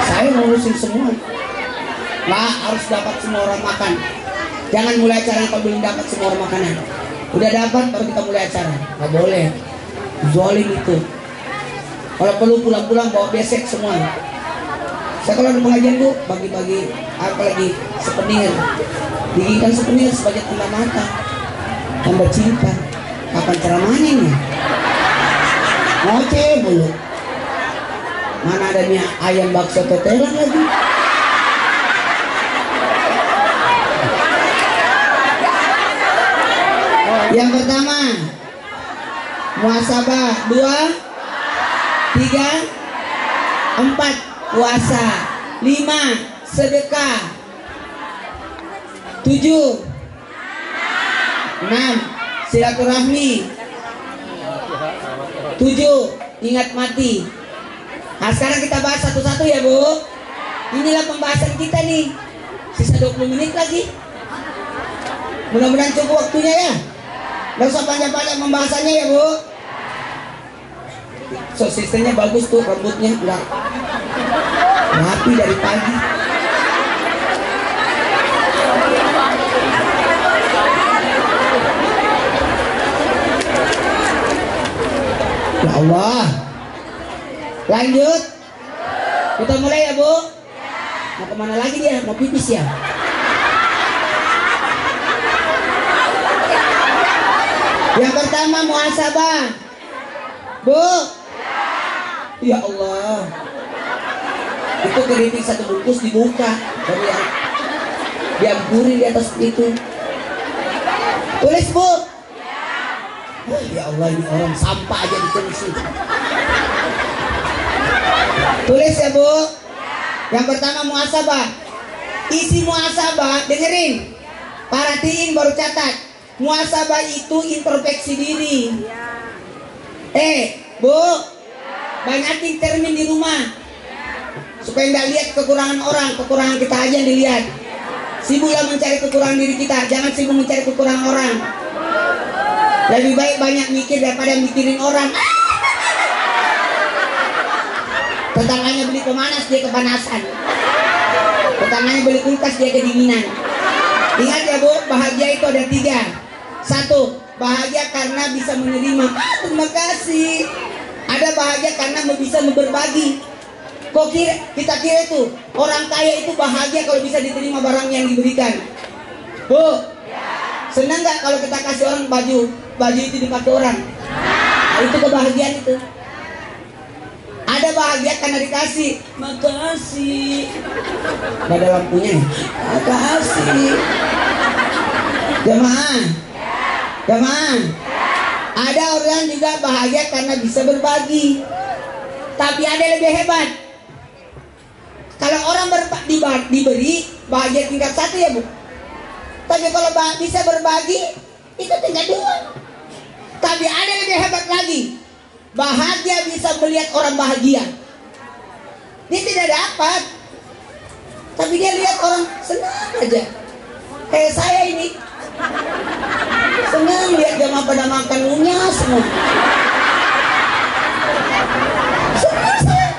Saya ngurusin semua. Lah, harus dapat semua orang makan. Jangan mulai acara kalau belum dapat semua orang makanan. Udah dapat baru kita mulai acara. Nggak boleh. Zolim itu. Kalau perlu pulang-pulang bawa besek semua. Saya kalau ada pengajian Bu, bagi-bagi apalagi souvenir. Digikan souvenir sebagai tanda mata, tanda cinta. Kapan ceramahnya nih? Ngoceh mulu. Mana adanya ayam bakso tetelan lagi? Yang pertama, muhasabah. 2, 3, 4, puasa. 5, sedekah. 7, 6, silaturahmi. 7, ingat mati. Nah sekarang kita bahas satu-satu ya Bu. Inilah pembahasan kita nih. Sisa 20 menit lagi. Mudah-mudahan cukup waktunya ya. Nggak usah panjang-panjang pembahasannya ya Bu. Sosisnya bagus tuh, rambutnya enggak rapi dari pagi. Ya Allah. Lanjut. Kita mulai ya Bu. Mau kemana lagi dia? Mau pipis ya? Yang pertama muhasabah. Bu. Ya Allah. Itu keripik satu bungkus dibuka. Baru ya. Diampurin di atas itu. Tulis Bu. Ya Allah, ini orang sampah aja ditulis. Tulis ya Bu. Yang pertama muhasabah. Isi muhasabah, dengerin. Perhatiin baru catat. Muhasabah itu introspeksi diri. Bu, banyakin termin di rumah supaya nggak lihat kekurangan orang, kekurangan kita aja yang dilihat. Sibuklah mencari kekurangan diri kita, jangan sibuk mencari kekurangan orang. Lebih baik banyak mikir daripada mikirin orang. Tetangganya beli pemanas, dia kepanasan. Tetangganya beli kulkas, dia kedinginan. Ingat ya Bu, bahagia itu ada 3. 1, bahagia karena bisa menerima. Terima kasih. Ada bahagia karena bisa berbagi. Kok kita kira itu orang kaya itu bahagia kalau bisa diterima barang yang diberikan? Bu, senang nggak kalau kita kasih orang baju itu dipakai orang? Nah, itu kebahagiaan itu. Ada bahagia karena dikasih. Makasih. Gak ada lampunya. Makasih. Jemaah. Ada orang juga bahagia karena bisa berbagi. Tapi ada yang lebih hebat. Kalau orang diberi bahagia tingkat 1 ya Bu. Tapi kalau bisa berbagi itu tingkat 2. Tapi ada yang lebih hebat lagi. Bahagia bisa melihat orang bahagia. Dia tidak dapat, tapi dia lihat orang senang aja. Kayak saya ini senang lihat jamaah pada makan unyas semua. Senang saya.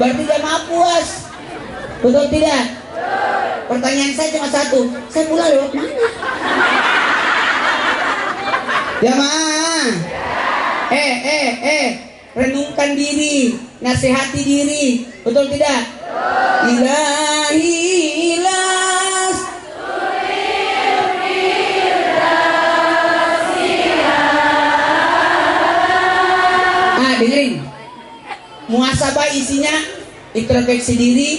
Berarti jamaah puas. Betul tidak? Pertanyaan saya cuma satu, saya pulang lewat mana? Jamaah, renungkan diri, nasihati diri, betul tidak? Ilahi ilas dengerin. Muhasabah isinya introspeksi diri,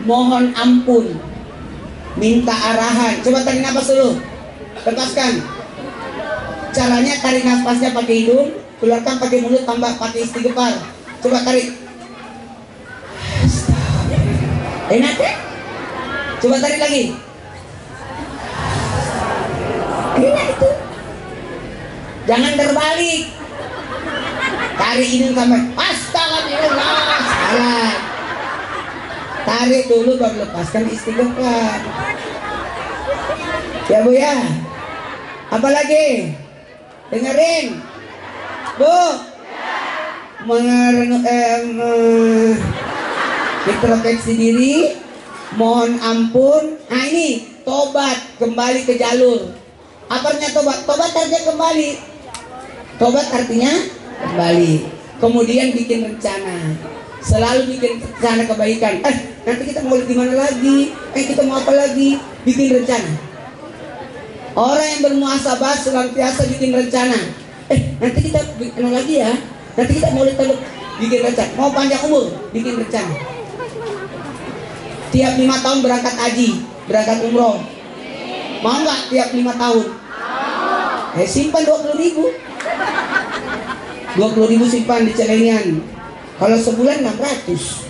mohon ampun, minta arahan. Coba tarik nafas dulu, lepaskan. Caranya tarik nafasnya pakai hidung, keluarkan pakai mulut, tambah pakai istighfar. Coba tarik. Enak ya? Coba tarik lagi. Enak itu. Jangan terbalik. Tarik hidung sampai astagfirullah. Salah. Tarik dulu baru lepaskan istighfar. Ya Bu ya. Apalagi? Dengerin. Bu. Introspeksi diri, mohon ampun. Nah ini tobat, kembali ke jalur. Apa artinya tobat? Tobat artinya kembali. Tobat artinya kembali. Kemudian bikin rencana. Selalu bikin rencana kebaikan. Nanti kita mau di mana lagi? Kita mau apa lagi? Bikin rencana. Orang yang bermuhasabah senantiasa bikin rencana. Nanti kita bikin lagi ya. Nanti kita mau bikin rencana. Mau panjang umur, bikin rencana. Tiap 5 tahun berangkat haji, berangkat umroh. Mau nggak tiap 5 tahun? Simpan 20.000. 20.000 simpan di celengan. Kalau sebulan 600.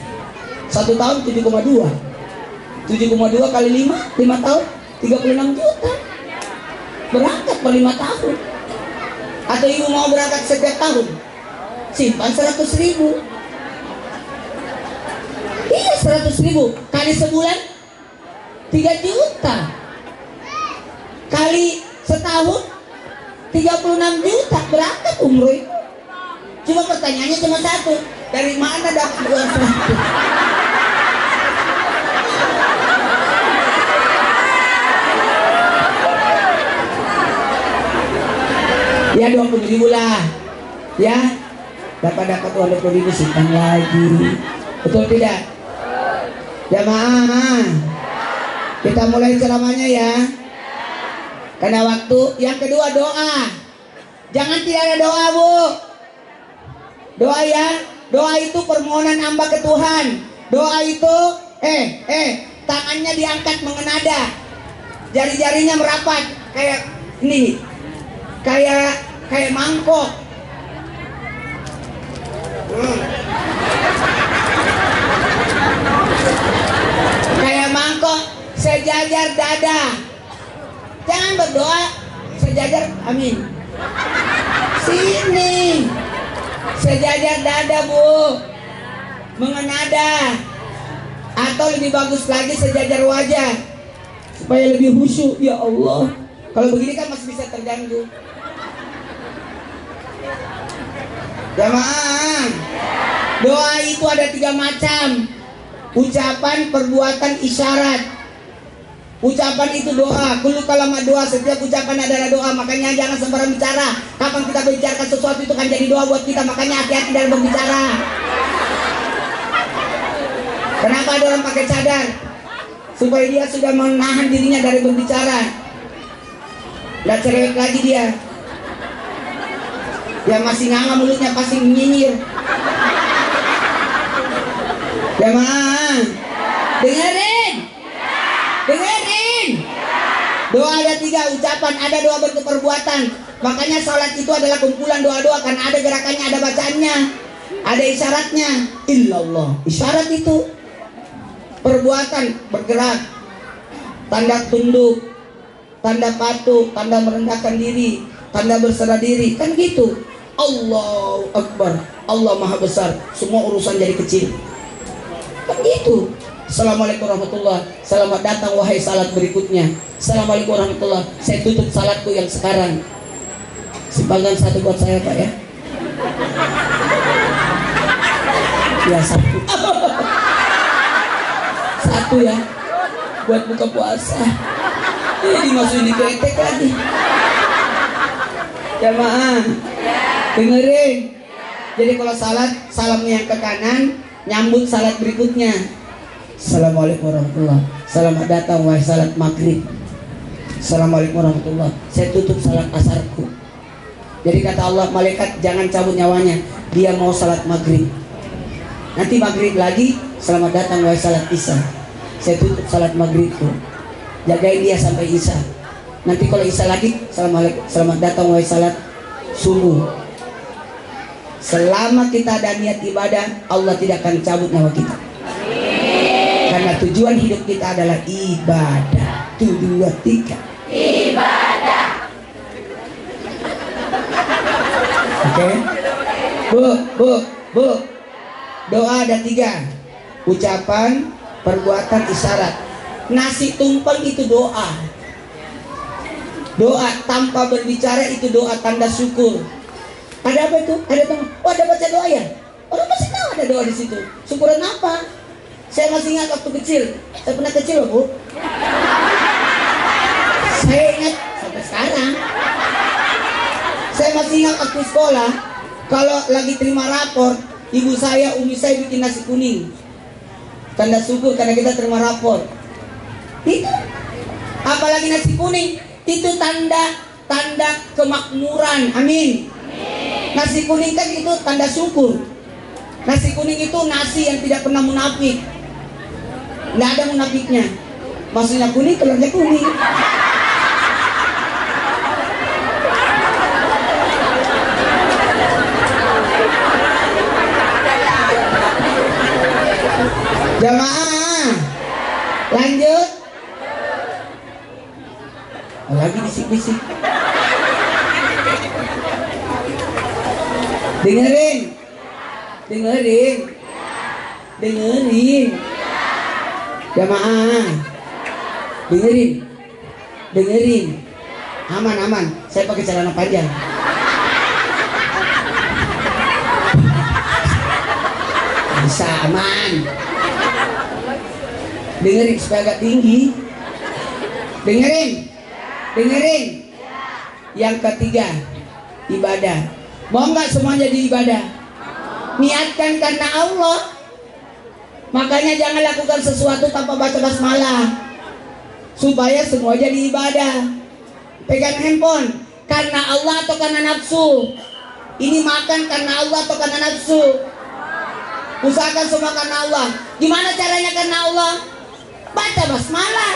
1 tahun 7,2. 7,2 kali 5 tahun 36 juta. Berangkat per 5 tahun. Atau ibu mau berangkat setiap tahun, simpan 100.000. Iya 100.000 kali sebulan 3 juta. Kali setahun 36 juta berangkat umroh itu. Cuma pertanyaannya cuma satu, dari mana dapat uang 100? Ya 20.000 lah, ya dapat uang 20.000 simpan lagi, betul tidak? Jamaah, kita mulai ceramahnya ya. Karena waktu. Yang kedua doa. Jangan tidak ada doa Bu. Doa ya, doa itu permohonan hamba ke Tuhan. Doa itu tangannya diangkat mengenada, jari-jarinya merapat kayak ini, kayak mangkok. Kayak mangkok, sejajar dada. Jangan berdoa sejajar, amin. Sini, sejajar dada Bu, mengenada. Atau lebih bagus lagi sejajar wajah, supaya lebih khusyuk. Ya Allah, kalau begini kan masih bisa terganggu. Jamaah, doa itu ada 3 macam. Ucapan, perbuatan, isyarat. Ucapan itu doa. Kullu kalamat doa. Setiap ucapan adalah doa. Makanya jangan sembarang bicara. Kapan kita bicarakan sesuatu itu kan jadi doa buat kita. Makanya hati-hati dalam berbicara. Kenapa ada orang pakai cadar? Supaya dia sudah menahan dirinya dari berbicara. Gak cerewet lagi dia. Dia masih nganga mulutnya, pasti nyinyir. Jamaah, dengerin. Doa ada 3, ucapan, ada doa berkeperbuatan. Makanya salat itu adalah kumpulan doa-doa, karena ada gerakannya, ada bacaannya, ada isyaratnya. Illallah, isyarat itu perbuatan, bergerak, tanda tunduk, tanda patuh, tanda merendahkan diri, tanda berserah diri, kan gitu. Allahu Akbar, Allah Maha Besar, semua urusan jadi kecil, kan gitu. Assalamualaikum warahmatullahi. Selamat datang wahai salat berikutnya. Assalamualaikum warahmatullahi. Saya tutup salatku yang sekarang. Simpankan 1 buat saya Pak ya. Ya satu. Satu ya. Buat buka puasa. Dimasukin di ketek lagi. Jamaah. Dengerin. Jadi kalau salat, salamnya yang ke kanan, nyambut salat berikutnya. Assalamualaikum warahmatullahi. Selamat datang wahai salat maghrib. Assalamualaikum warahmatullahi. Saya tutup salat asarku. Jadi kata Allah, malaikat jangan cabut nyawanya. Dia mau salat maghrib. Nanti maghrib lagi, selamat datang wahai salat isya. Saya tutup salat maghribku. Jagain dia sampai isya. Nanti kalau isya lagi, assalamualaikum, selamat datang wahai salat subuh. Selama kita ada niat ibadah, Allah tidak akan cabut nyawa kita. Karena tujuan hidup kita adalah ibadah. 1, 2, 3. Ibadah. Oke. Bu. Doa ada 3. Ucapan, perbuatan, isyarat. Nasi tumpeng itu doa. Doa tanpa berbicara itu doa tanda syukur. Ada apa itu? Ada teman. Oh, ada baca doa ya? Orang masih tahu ada doa di situ. Syukuran apa? Saya masih ingat waktu kecil. Saya pernah kecil loh, Bu. Saya ingat sampai sekarang. Saya masih ingat waktu sekolah. Kalau lagi terima rapor, ibu saya, umi saya bikin nasi kuning. Tanda syukur karena kita terima rapor. Itu. Apalagi nasi kuning. Itu tanda kemakmuran. Amin. Nasi kuning kan itu tanda syukur. Nasi kuning itu nasi yang tidak pernah munafik. Nggak ada munafiknya. Maksudnya kuning, telurnya kuning. Jamaah, lanjut. Lagi bisik-bisik. Dengerin. Jamaah, dengerin. Aman. Saya pakai celana panjang. Bisa aman. Dengerin supaya agak tinggi. Dengerin. Yang ketiga, ibadah. Mau nggak semua jadi ibadah? Niatkan karena Allah. Makanya jangan lakukan sesuatu tanpa baca basmalah, supaya semua jadi ibadah. Pegang handphone karena Allah atau karena nafsu? Ini makan karena Allah atau karena nafsu? Usahakan semua karena Allah. Gimana caranya karena Allah? Baca basmalah.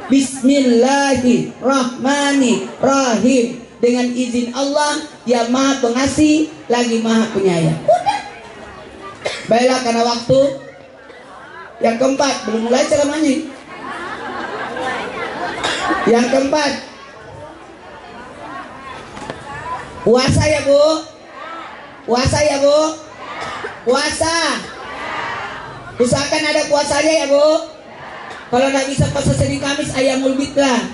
Bismillahirrahmanirrahim. Dengan izin Allah yang Maha Pengasih lagi Maha Penyayang. Udah. Baiklah, karena waktu. Yang keempat, belum mulai ceramahnya. Yang keempat, puasa ya Bu. Puasa. Usahakan ada puasanya ya Bu. Kalau nggak bisa puasa Senin Kamis, ayamul bid lah.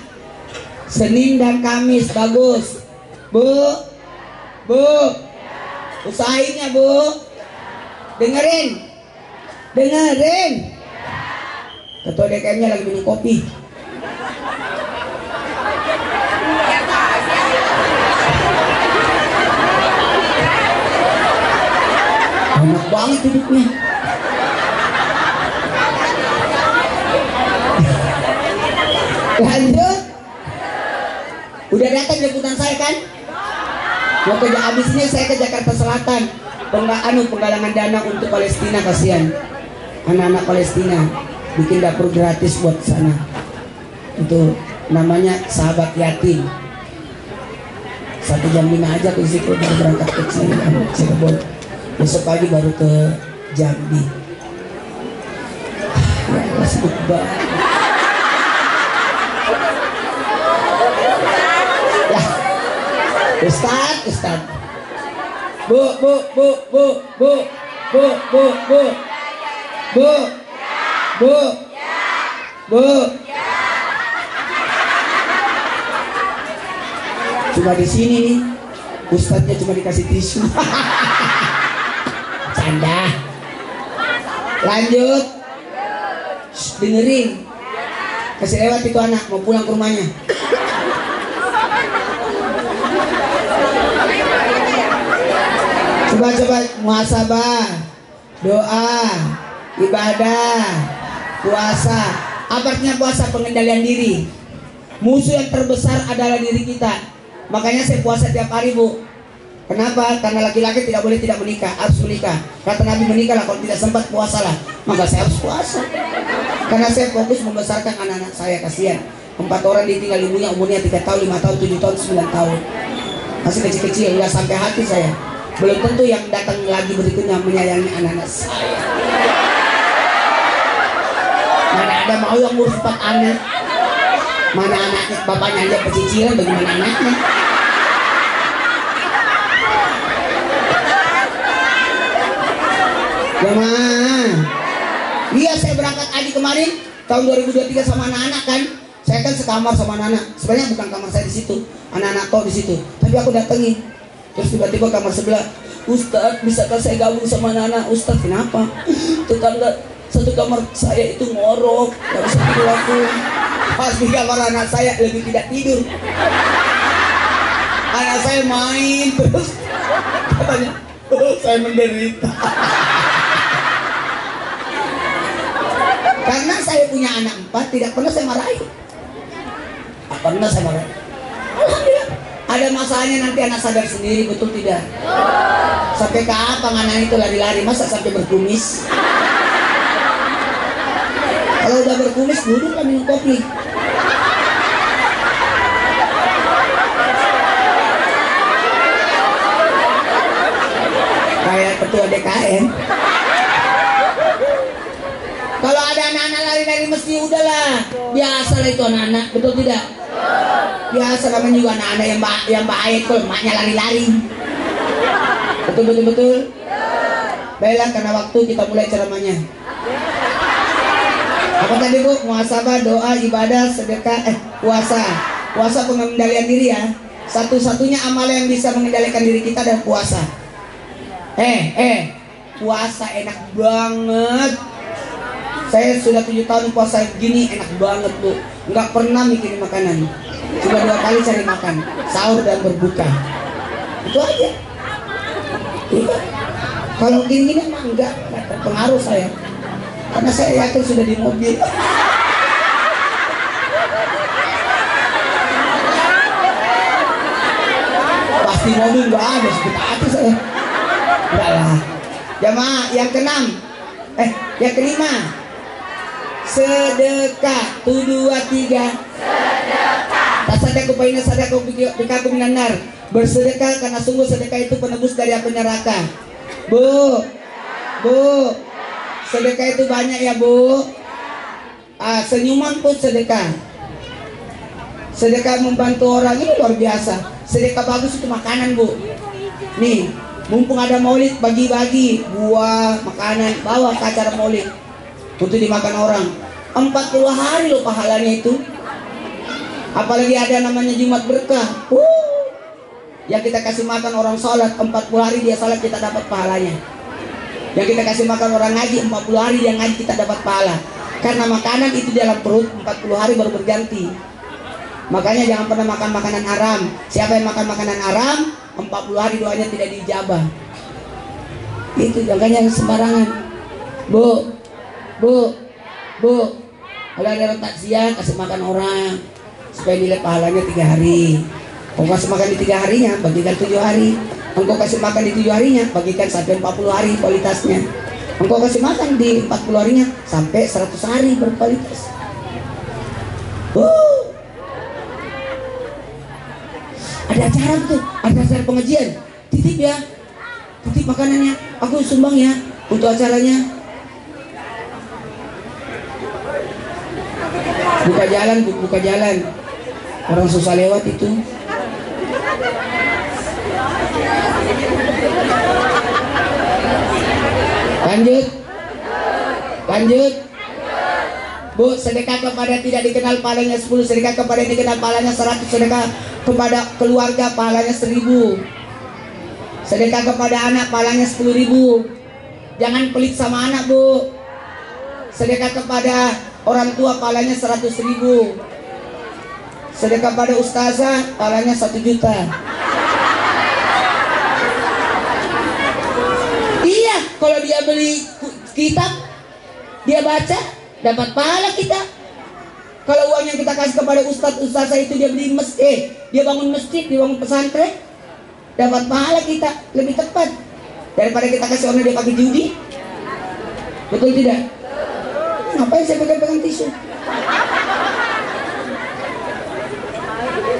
Senin dan Kamis bagus. Bu. Usahain ya Bu. Dengerin. Ketua DKM-nya lagi minum kopi. Enak banget hidupnya. Lanjut. Udah datang jemputan saya kan? Mau kerja habisnya saya ke Jakarta Selatan. Penggalangan dana untuk Palestina, kasihan anak-anak Palestina. Bikin dapur gratis buat sana. Itu namanya Sahabat Yatim. 1 jam 5 aja ke situ, baru berangkat ke Cirebon. Besok pagi baru ke Jambi. Ya, sibuk banget. Ustaz. Bu. Cuma di sini nih, ustadznya cuma dikasih tisu. Canda. Lanjut. Shh, dengerin. Kasih lewat itu anak mau pulang ke rumahnya. Coba muhasabah, doa, ibadah, puasa. Apa artinya puasa? Pengendalian diri. Musuh yang terbesar adalah diri kita. Makanya saya puasa tiap hari, Bu. Kenapa? Karena laki-laki tidak boleh tidak menikah, harus menikah. Kata Nabi, menikahlah, kalau tidak sempat puasalah. Maka saya harus puasa. Karena saya fokus membesarkan anak-anak saya, kasihan. 4 orang ditinggal ibunya, umurnya 3 tahun, 5 tahun, 7 tahun, 9 tahun. Masih kecil-kecil, nggak sampai hati saya. Belum tentu yang datang lagi berikutnya menyayangi anak-anak saya. Mana ada mau yang ngurus 4 anak? Mana anaknya, bapaknya aja pecicilan, bagaimana anaknya? Jemaah. Iya, saya berangkat haji kemarin tahun 2023 sama anak-anak kan. Saya kan sekamar sama anak-anak. Sebenarnya bukan kamar saya di situ, anak-anak kau di situ. Tapi aku datengin. Terus tiba-tiba kamar sebelah, Ustadz, bisakah saya gabung sama anak-anak? Ustadz, kenapa? Tetangga satu kamar saya itu ngorok, gak bisa tidur aku. Pas di kamar anak saya lebih tidak tidur. Anak saya main terus. Katanya, oh, saya menderita. Karena saya punya anak 4, tidak pernah saya marahi. Tak pernah saya marahi. Alhamdulillah. Ada masanya nanti anak sadar sendiri, betul tidak? Sampai kapan anak itu lari-lari? Masa sampai berkumis? Kalau udah berkumis, duduklah minum kopi. Kayak ketua DKM. Kalau ada anak-anak lari-lari mesti udahlah. Biasalah itu anak-anak, betul tidak? Biasa namanya juga anak-anak yang baik kalau emaknya lari-lari. Betul. Baiklah, karena waktu kita mulai ceramahnya. Apa tadi, Bu? Muhasabah, doa, ibadah, sedekah, puasa. Puasa pengendalian diri ya. Satu-satunya amal yang bisa mengendalikan diri kita dan puasa. Puasa enak banget. Saya sudah 7 tahun puasa gini, enak banget, Bu. Nggak pernah mikirin makanan. Cuma 2 kali cari makan, sahur dan berbuka. Itu aja. Iya. Kalau gini-gini emang enggak terpengaruh saya. Karena saya yakin sudah di mobil. Pasti mobil nggak ada, sekitar hati saya. Enggak lah. Jamaah yang ke-6. Yang ke-5. Sedekah. 1, 2, 3. Sedekah. Tasadaqu fa inna sadaqu bikaku minan nar. Bersedekah karena sungguh sedekah itu penebus dari api neraka. Bu. Sedekah itu banyak ya, Bu. Senyuman pun sedekah. Sedekah membantu orang ini luar biasa. Sedekah bagus itu makanan, Bu. Nih, mumpung ada maulid, bagi-bagi buah, makanan, bawa ke acara maulid untuk dimakan orang. 40 hari loh pahalanya itu. Apalagi ada namanya Jumat Berkah. Yang kita kasih makan orang sholat 40 hari dia sholat, kita dapat pahalanya. Yang kita kasih makan orang ngaji 40 hari dia ngaji, kita dapat pahala. Karena makanan itu dalam perut 40 hari baru berganti. Makanya jangan pernah makan makanan haram. Siapa yang makan makanan haram 40 hari doanya tidak diijabah. Itu makanya sembarangan. Bu. Kalau ada orang takziah, kasih makan orang supaya nilai pahalanya 3 hari. Engkau kasih makan di 3 harinya, bagikan 7 hari. Engkau kasih makan di 7 harinya, bagikan sampai 40 hari kualitasnya. Engkau kasih makan di 40 harinya sampai 100 hari berkualitas. Ada acara tuh, ada acara pengajian. Titip ya, titip makanannya. Aku sumbang ya untuk acaranya. Buka jalan. Orang susah lewat itu. Lanjut. Bu, sedekah kepada tidak dikenal pahalanya 10, sedekah kepada yang dikenal pahalanya 100, sedekah kepada keluarga pahalanya 1000, sedekah kepada anak pahalanya 10.000, Jangan pelit sama anak, Bu. Sedekah kepada orang tua pahalanya 100.000. Sedekah pada ustazah pahalanya 1 juta. Iya, kalau dia beli kitab, dia baca, dapat pahala kita. Kalau uang yang kita kasih kepada ustazah itu dia beli masjid, dia bangun masjid, dia bangun pesantren, dapat pahala kita lebih tepat daripada kita kasih orang dia pakai judi. Betul tidak? Ngapain saya pegang-pegang tisu?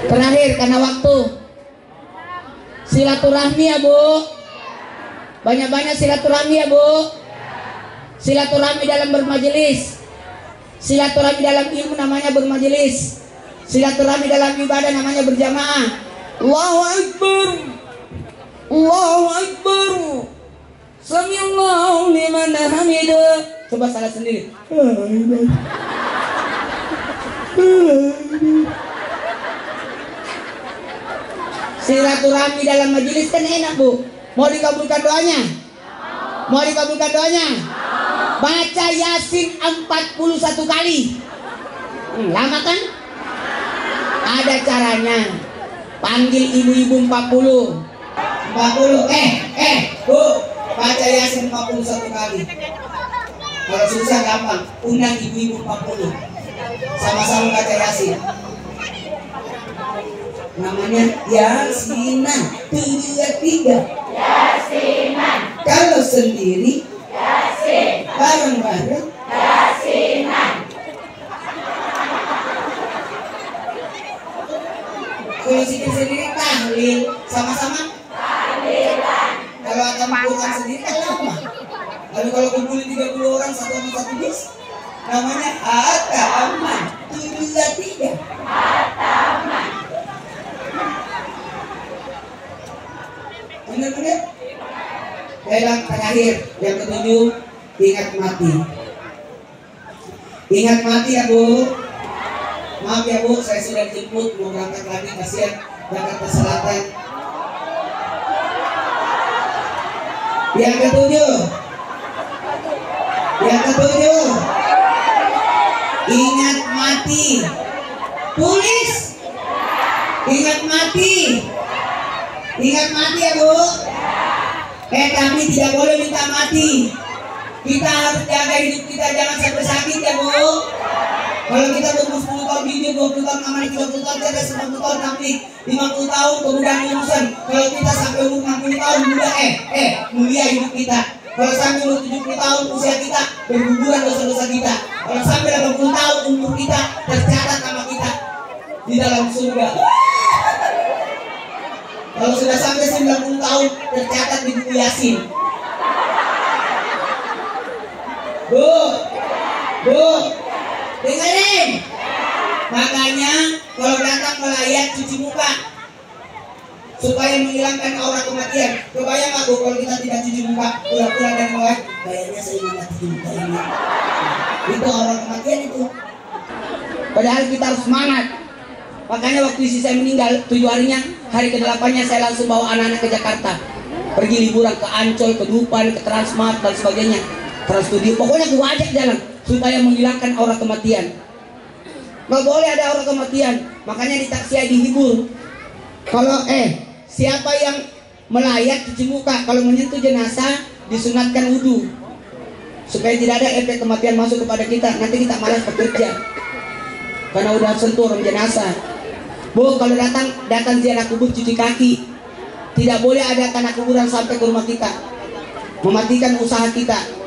Terakhir karena waktu, silaturahmi ya Bu. Banyak-banyak silaturahmi ya Bu. Silaturahmi dalam bermajelis, silaturahmi dalam ilmu namanya bermajelis, silaturahmi dalam ibadah namanya berjamaah. Allahu Akbar, Allahu Akbar, Samiallahu liman hamidah. Coba salah sendiri. Silaturahmi dalam majelis kan enak Bu. Mau dikabulkan doanya? Mau dikabulkan doanya? Baca Yasin 41 kali. Lama kan? Ada caranya. Panggil ibu-ibu 40. Bu, baca Yasin 41 kali. Kalau susah gampang, undang ibu-ibu 40. Sama-sama baca Yasin. Namanya Yasinan. 2, 3. Yasinan. Kalau sendiri Yasin. Bareng-bareng Yasinan. Kalau sendiri tahlil. Sama-sama tahlilan. Kalau akan Quran sendiri kan lama. Lalu kalau kumpulin 30 orang satu sama satu bis, namanya Ataman. 2, 3. Ataman. Benar-benar. Yang terakhir, yang ketujuh, ingat mati. Ingat mati ya Bu. Maaf ya Bu, saya sudah dijemput mau berangkat lagi, kasihan Jakarta Selatan. Yang ketujuh, ingat mati. Tulis. Ingat mati. Ingat mati ya Bu. Kami tidak boleh minta mati. Kita harus jaga hidup kita, jangan sampai sakit ya Bu. Kalau kita umur 10 tahun hidup, 20 tahun aman, 30 tahun cerdas, 90 tahun tabligh, 50 tahun kemudian lulusan. Kalau kita sampai umur 60 tahun muda, mulia hidup kita. Kalau sampai umur 70 tahun usia kita, berguguran dosa-dosa kita. Kalau sampai 80 tahun umur kita, tercatat nama kita di dalam surga. Kalau sudah sampai 90 tahun, tercatat di buku Yasin. Bu, dengerin. Makanya kalau datang melayat cuci muka supaya menghilangkan aura kematian. Kebayang nggak Bu kalau kita tidak cuci muka, pulang-pulang dan melayat, kayaknya saya ingin mati muka ini. Itu aura kematian itu. Padahal kita harus semangat. Makanya waktu istri saya meninggal 7 harinya, hari ke-8-nya saya langsung bawa anak-anak ke Jakarta. Pergi liburan ke Ancol, ke Dupan, ke Transmart dan sebagainya. Trans Studio, pokoknya gue ajak jalan supaya menghilangkan aura kematian. Gak boleh ada aura kematian. Makanya di taksi dihibur. Kalau siapa yang melayat cuci muka, kalau menyentuh jenazah disunatkan wudhu supaya tidak ada efek kematian masuk kepada kita. Nanti kita malas bekerja karena udah sentuh orang jenazah. Bu, kalau datang ziarah kubur cuci kaki. Tidak boleh ada tanah kuburan sampai ke rumah kita. Mematikan usaha kita.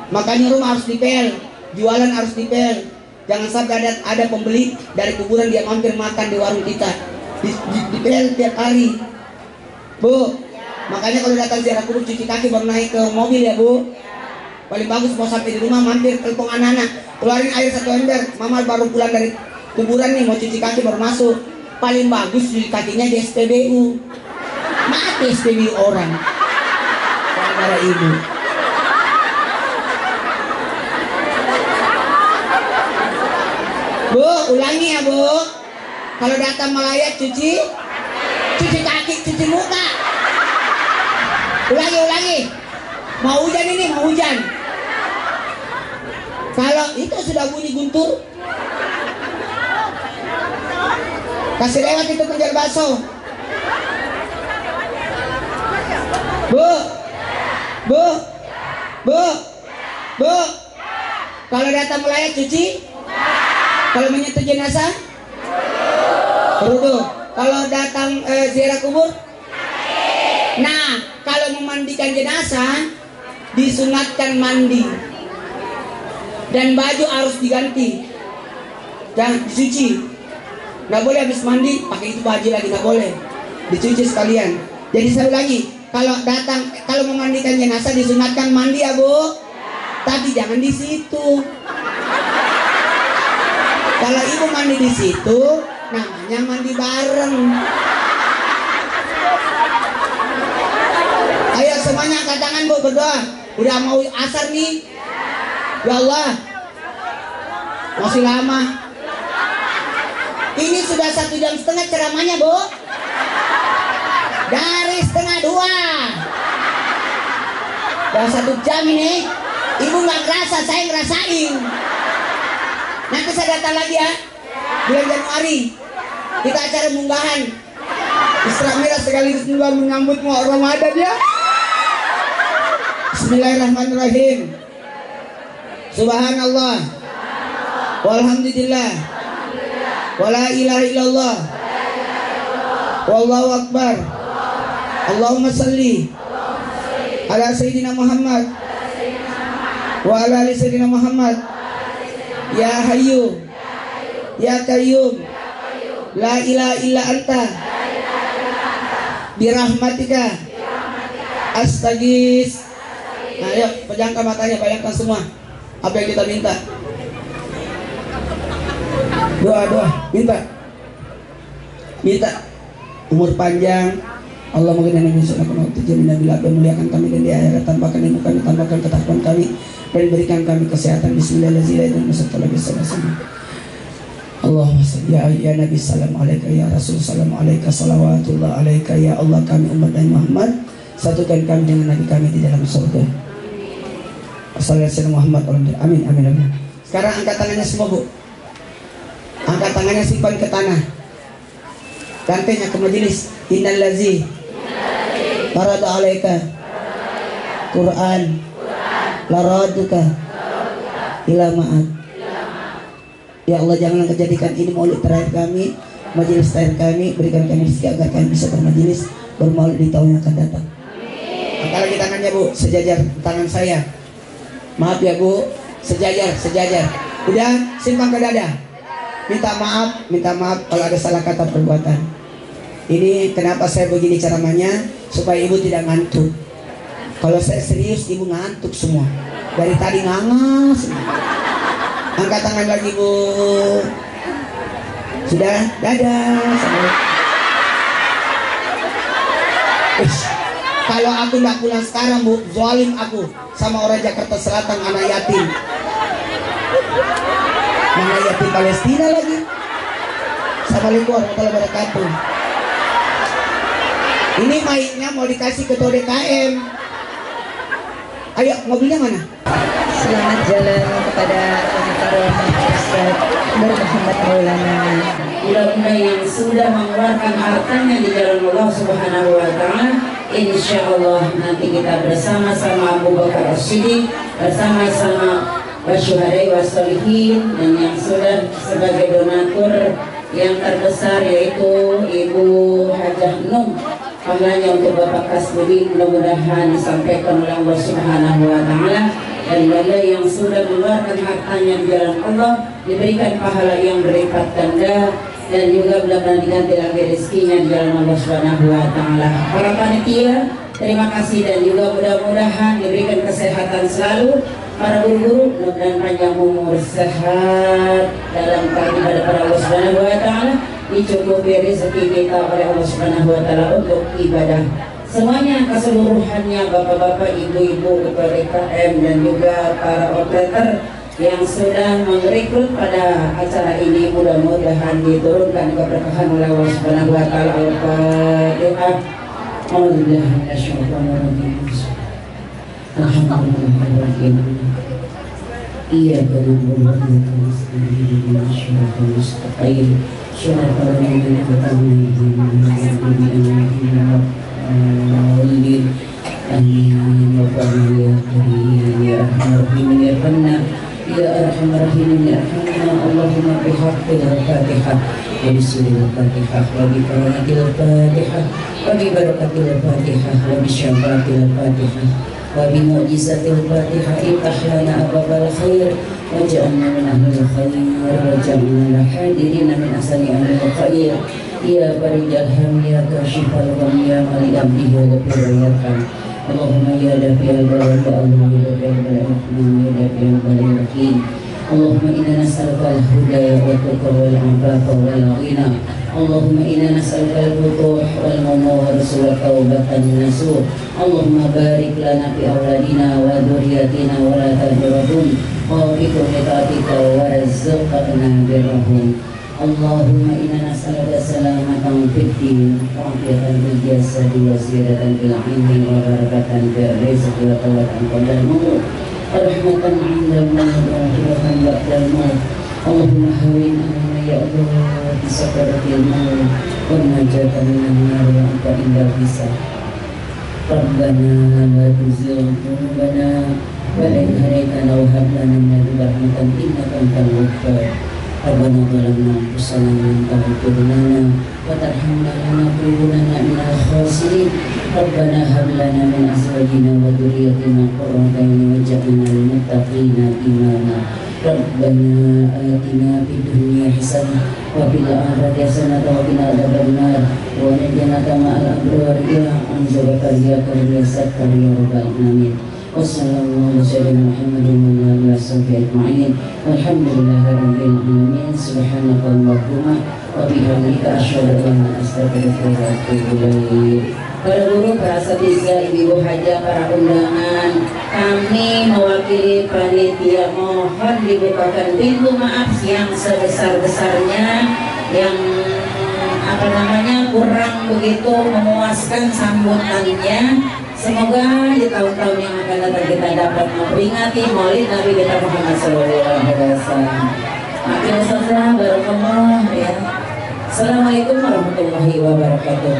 Makanya rumah harus dipel, jualan harus dipel. Jangan sampai ada pembeli dari kuburan dia mampir makan di warung kita. Dipel tiap hari. Bu, makanya kalau datang ziarah kubur cuci kaki baru naik ke mobil ya Bu. Paling bagus mau sampai di rumah mampir telepon anak-anak, keluarin air 1 ember. Mama baru pulang dari kuburan nih, mau cuci kaki baru masuk. Paling bagus cuci kakinya di SPBU. Mati SPBU orang. Para ibu. Bu, ulangi ya Bu. Kalau datang melayat cuci kaki, cuci muka. Ulangi. Mau hujan ini, mau hujan. Kalau itu sudah bunyi guntur, kasih lewat itu penjual bakso. Bu, bu, bu, bu. Kalau datang melayat cuci. Kalau menyentuh jenazah, berwudu. Kalau datang ziarah kubur. Nah, kalau memandikan jenazah disunatkan mandi dan baju harus diganti dan dicuci. Nggak boleh habis mandi pakai itu baju lagi, nggak boleh, dicuci sekalian. Jadi saya lagi, kalau memandikan jenazah disunatkan mandi ya Bu, tapi jangan di situ. Kalau ibu mandi di situ namanya mandi bareng. Ayo semuanya angkat tangan Bu, berdoa. Udah mau asar nih. Ya Allah, masih lama. Ini sudah 1,5 jam ceramahnya Bu. Dari 1:30. Udah 1 jam ini. Ibu nggak ngerasa, saya ngerasain. Nanti saya datang lagi ya. Bulan Januari kita acara munggahan. Isra Mi'raj sekaligus juga menyambut mau Ramadan ya. Bismillahirrahmanirrahim. Subhanallah. Walhamdulillah. Wala ilaha illallah. Wallahu akbar. Allahumma salli ala Sayyidina Muhammad wa ala ali Sayyidina Muhammad. Ya Hayyu Ya Qayyum La ilaha illa anta birahmatika astaghis. Nah, ayo pejamkan matanya, bayangkan semua apa yang kita minta. Doa, minta umur panjang. Allah mengenai Nabi sallallahu alaihi wasallam memuliakan kami dan di akhirat, tambahkan ilmu kami, tambahkan ketakwaan kami, dan berikan kami kesehatan. Bismillahirrahmanirrahim. Allahumma salli ya Nabi salam alaika, ya Rasul salam alaika, salawatullah alaika. Ya Allah, kami umat Nabi Muhammad, satukan kami dengan Nabi kami di dalam surga. Assalamualaikum warahmatullahi wabarakatuh. Amin, amin, amin. Sekarang angkat tangannya semua Bu. Angkat tangannya, simpan ke tanah. Gantengnya ke majelis. Innal ladzi farada alaika Quran laraduka ila ma'ad. Ya Allah, janganlah kejadikan ini maulid terakhir kami, majelis terakhir kami. Berikan kami rezeki agar kami bisa bermajelis bermaulid di tahun yang akan datang. Angkat lagi tangannya Bu, sejajar tangan saya. Maaf ya Bu, sejajar. Udah, simpan ke dada. Minta maaf kalau ada salah kata perbuatan. Ini kenapa saya begini ceramahnya, supaya ibu tidak ngantuk. Kalau saya serius, ibu ngantuk semua. Dari tadi ngangas. Angkat tangan lagi Bu. Sudah, dadah. Kalau aku nggak pulang sekarang Bu, zalim aku sama orang Jakarta Selatan, anak yatim. Anak yatim Palestina lagi. Assalamualaikum warahmatullahi wabarakatuh. Ini mic-nya mau dikasih ketua DKM. Ayo, mobilnya mana? Selamat jalan kepada Ustaz Nur Muhammad Maulana. Mudah-mudahan yang sudah mengeluarkan hartanya di jalan Allah Subhanahu wa Ta'ala, insya Allah nanti kita bersama-sama Abu Bakar As-Siddiq, bersama-sama wasyuhadai wassolihin, dan yang sudah sebagai donatur yang terbesar yaitu Ibu Hajah Num. Pamannya untuk Bapak Kasbudi, mudah-mudahan disampaikan oleh Allah Subhanahu wa Ta'ala, dan bagi yang sudah mengeluarkan hartanya di jalan Allah diberikan pahala yang berlipat ganda, dan juga mudah-mudahan diganti lagi rezekinya di jalan Allah Subhanahu wa Ta'ala. Para panitia, terima kasih, dan juga mudah-mudahan diberikan kesehatan selalu. Para guru-guru, mudah-mudahan panjang umur, sehat dalam beribadah pada Allah Subhanahu wa Ta'ala, dicukupi rezeki kita oleh Allah Subhanahu wa Ta'ala untuk ibadah. Semuanya keseluruhannya, bapak-bapak, ibu-ibu, ketua DKM, dan juga para operator yang sudah merekrut pada acara ini, mudah-mudahan diturunkan keberkahan oleh Allah Subhanahu wa Ta'ala. Al-Fatihah. Alhamdulillahirabbil Iyyaka na'budu wa iyyaka nasta'in ihdinas siratal mustaqim siratal ladzina an'amta 'alaihim ghairil maghdubi 'alaihim amin wa ya karim ya arhamar rahimin ya fanna ya arhamar rahimin ya arhamna Allahumma bihaqqil Fatihah wa bisuril Fatihah wa bi barakatil Fatihah wa bi barakatil Fatihah wa bi syafaatil Fatihah wa bi mu'jizatil Fatihah iftah lana abwabal khair waj'alna min ahlil khair waj'alna hadirin min ahsani ahlil khair ya farijal ham ya kashifal gham ya mali abdihi wa ghafir yarham Allahumma ya dafi'al bala ya Allah ya dafi'al bala ya dafi'al bala ya rahim Allahumma inna nas'aluka al-huda wa tuqa wal 'afafa wal ghina Allahumma inna nas'aluka al-futuh wal munawwar wa taubatan nasuh Allahumma barik lana fi awladina wa dhurriyyatina wa la tajurhum wa waffiqhum li ta'atika wa rizqna birrahum Allahumma inna nas'aluka salamatan fid din wa afiyatan fil jasadi wa ziyadatan fil ilmi wa barakatan fil rizqi wa tawatan qabla al-maut rahmatan 'inda al-maut wa rahmatan ba'da al-maut Allahumma hawin alaina ya Allah bi sakaratil maut wa najatan minan nar wa anta inda hisab Rabbana la tuzigh qulubana ba'da idh hadaytana wa hab lana min ladunka rahmatan innaka antal wahhab Rabbana zalamna anfusana wa in taghfir lana wa tarhamna lanakunanna minal khasirin Rabbana hab lana min azwajina wa dhurriyyatina qurrata a'yun waj'alna lil muttaqina imama Rabbana atina fid dunya hasanah wa fil akhirati hasanah wa qina adzabannar wa najjina ma'al abrar ya anzalaka ya karim ya sattar ya rabbal alamin Wassalamualaikum warahmatullahi wabarakatuh. Walhamdulillahirabbil alamin. Subhanakallahumma wa bihamdika asyhadu an la ilaha illa anta astaghfiruka wa atubu ilaik. Para guru, para asatidzah, ibu hajah, para undangan, kami mewakili panitia mohon dibukakan pintu maaf yang sebesar-besarnya yang kurang begitu memuaskan sambutannya. Semoga di tahun-tahun yang akan datang kita dapat memperingati Maulid Nabi kita Muhammad SAW. Akhirnya saja, barakallah ya. Assalamualaikum warahmatullahi wabarakatuh.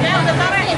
Ya, udah tarik.